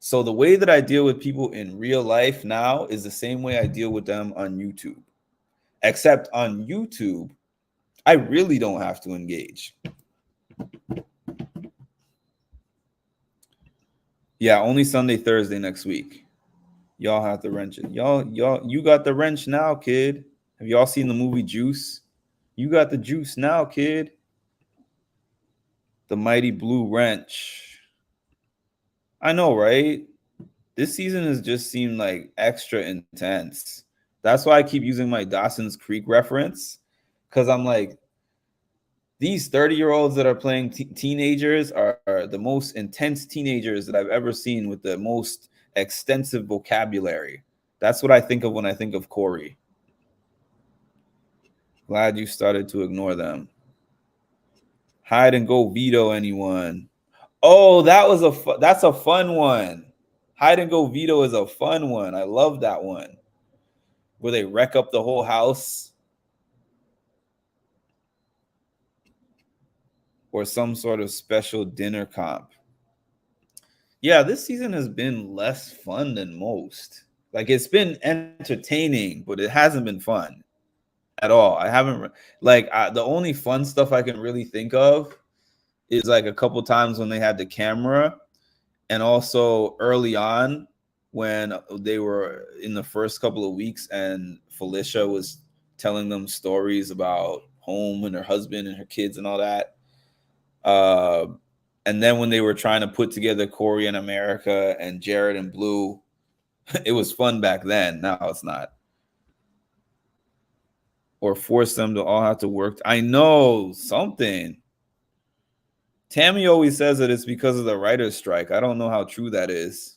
So the way that I deal with people in real life now is the same way I deal with them on YouTube. Except on YouTube, I really don't have to engage. Yeah, only Sunday, Thursday next week. Y'all have to wrench it. You got the wrench now, kid. Have y'all seen the movie Juice? You got the juice now, kid. The Mighty Blue Wrench. I know, right? This season has just seemed like extra intense. That's why I keep using my Dawson's Creek reference, because I'm like, these 30-year-olds that are playing teenagers are the most intense teenagers that I've ever seen with the most extensive vocabulary. That's what I think of when I think of Corey. Glad you started to ignore them. Hide and go veto anyone. Oh, that's a fun one. Hide and go veto is a fun one. I love that one. Where they wreck up the whole house. Or some sort of special dinner comp. Yeah, this season has been less fun than most. Like, it's been entertaining, but it hasn't been fun at all. I haven't, like, the only fun stuff I can really think of is like a couple times when they had the camera, and also early on when they were in the first couple of weeks and Felicia was telling them stories about home and her husband and her kids and all that. And then when they were trying to put together Corey and America and Jared and Blue, it was fun back then. Now it's not. Or force them to all have to work. I know, something. Tammy always says that it's because of the writer's strike. I don't know how true that is.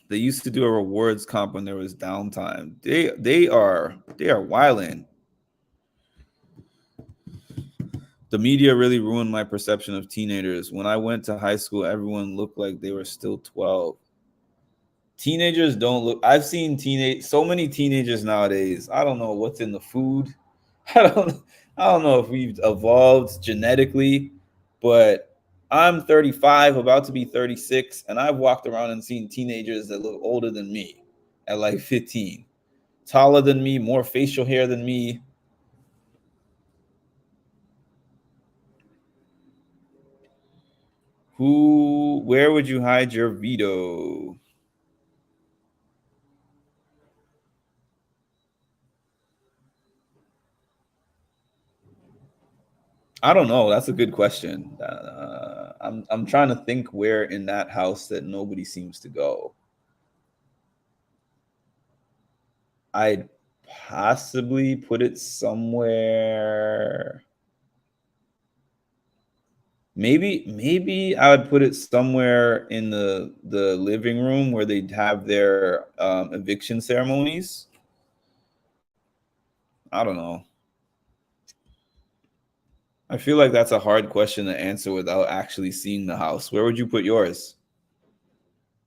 They used to do a rewards comp when there was downtime. They are wilding. The media really ruined my perception of teenagers. When I went to high school, everyone looked like they were still 12. Teenagers don't look. I've seen so many teenagers nowadays. I don't know what's in the food. I don't know if we've evolved genetically, but I'm 35, about to be 36, and I've walked around and seen teenagers that look older than me at like 15. Taller than me, more facial hair than me. Where would you hide your veto? I don't know. That's a good question. I'm trying to think where in that house that nobody seems to go. I'd possibly put it somewhere. Maybe I would put it somewhere in the living room where they'd have their eviction ceremonies. I don't know. I feel like that's a hard question to answer without actually seeing the house. Where would you put yours?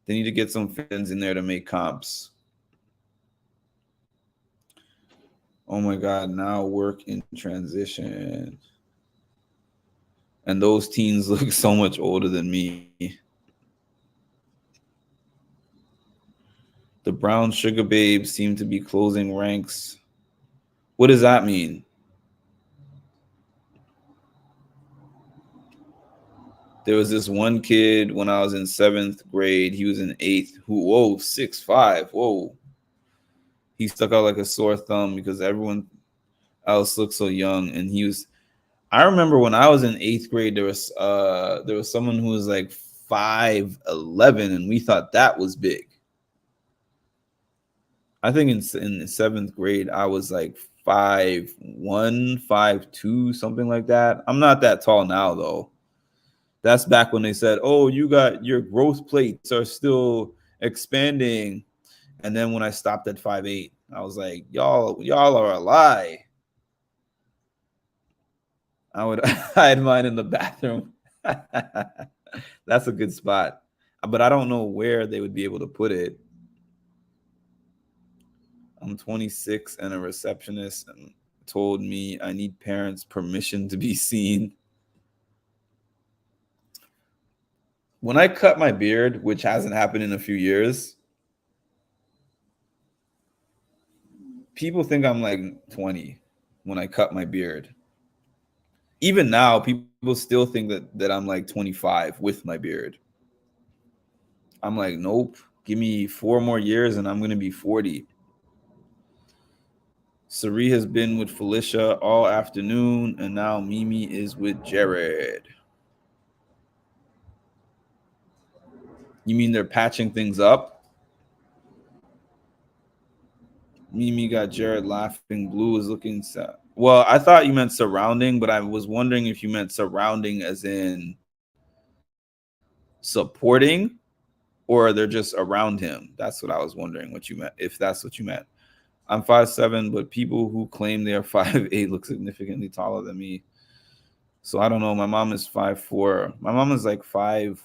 They need to get some fans in there to make comps. Oh my God, now work in transition. And those teens look so much older than me. The brown sugar babes seem to be closing ranks. What does that mean? There was this one kid when I was in 7th grade. He was in 8th. 6'5". Whoa. He stuck out like a sore thumb because everyone else looked so young. And I remember when I was in 8th grade, there was someone who was like 5'11", and we thought that was big. I think in 7th grade, I was like 5'1", 5'2", something like that. I'm not that tall now, though. That's back when they said, oh, you got your growth plates are still expanding. And then when I stopped at 5'8", I was like, y'all are a lie. I would hide mine in the bathroom. That's a good spot. But I don't know where they would be able to put it. I'm 26 and a receptionist and told me I need parents' permission to be seen. When I cut my beard, which hasn't happened in a few years, people think I'm like 20 when I cut my beard. Even now, people still think that I'm like 25 with my beard. I'm like, nope, give me 4 more years and I'm going to be 40. Cirie has been with Felicia all afternoon, and now Mimi is with Jared. You mean they're patching things up? Mimi got Jared laughing. Blue is looking sad. Well, I thought you meant surrounding, but I was wondering if you meant surrounding as in supporting, or they're just around him. That's what I was wondering what you meant, if that's what you meant. I'm 5'7", but people who claim they are 5'8" look significantly taller than me. So I don't know. My mom is 5'4". My mom is like 5'1",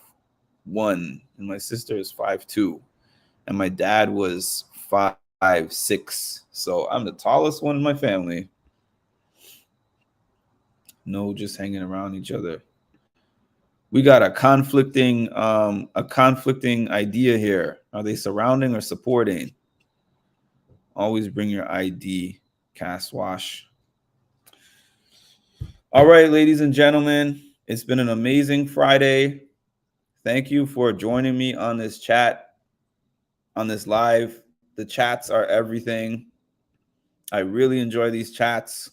and my sister is 5'2", and my dad was 5'6". So I'm the tallest one in my family. No, just hanging around each other. We got a conflicting idea here. Are they surrounding or supporting? Always bring your ID, Cast Wash. All right, ladies and gentlemen, it's been an amazing Friday. Thank you for joining me on this chat, on this live. The chats are everything. I really enjoy these chats.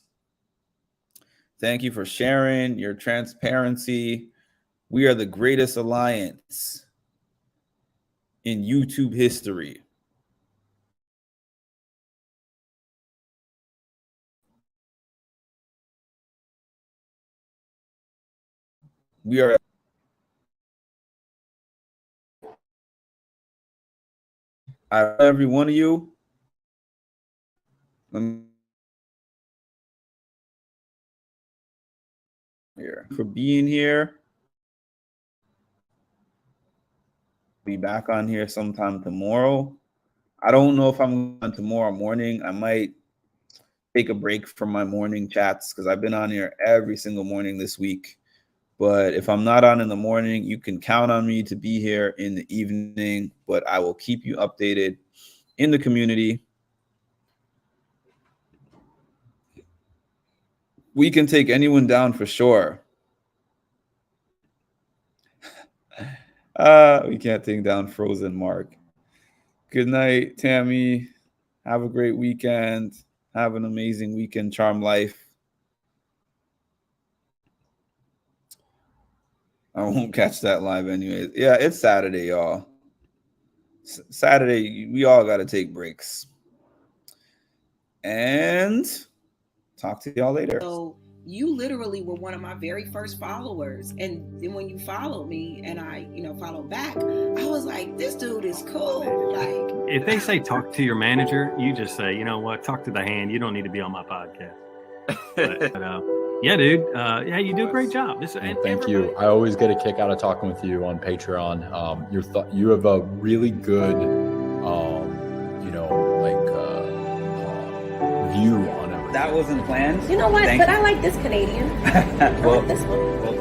Thank you for sharing your transparency. We are the greatest alliance in YouTube history. We are every one of you. Here for being here. Be back on here sometime tomorrow. I don't know if I'm on tomorrow morning. I might take a break from my morning chats because I've been on here every single morning this week. But if I'm not on in the morning, you can count on me to be here in the evening. But I will keep you updated in the community. We can take anyone down for sure. We can't take down Frozen Mark. Good night, Tammy. Have a great weekend. Have an amazing weekend, Charm Life. I won't catch that live anyways. Yeah, it's Saturday, y'all. Saturday, we all got to take breaks. And talk to y'all later. So you literally were one of my very first followers. And then when you followed me and I, followed back, I was like, this dude is cool. Like, if they say talk to your manager, you just say, you know what, talk to the hand. You don't need to be on my podcast. But yeah, dude. Yeah, you do a great job. Thank you. I always get a kick out of talking with you on Patreon. You have a really good, view on it. That wasn't planned. You know what? But I like this Canadian. I like this one. Well,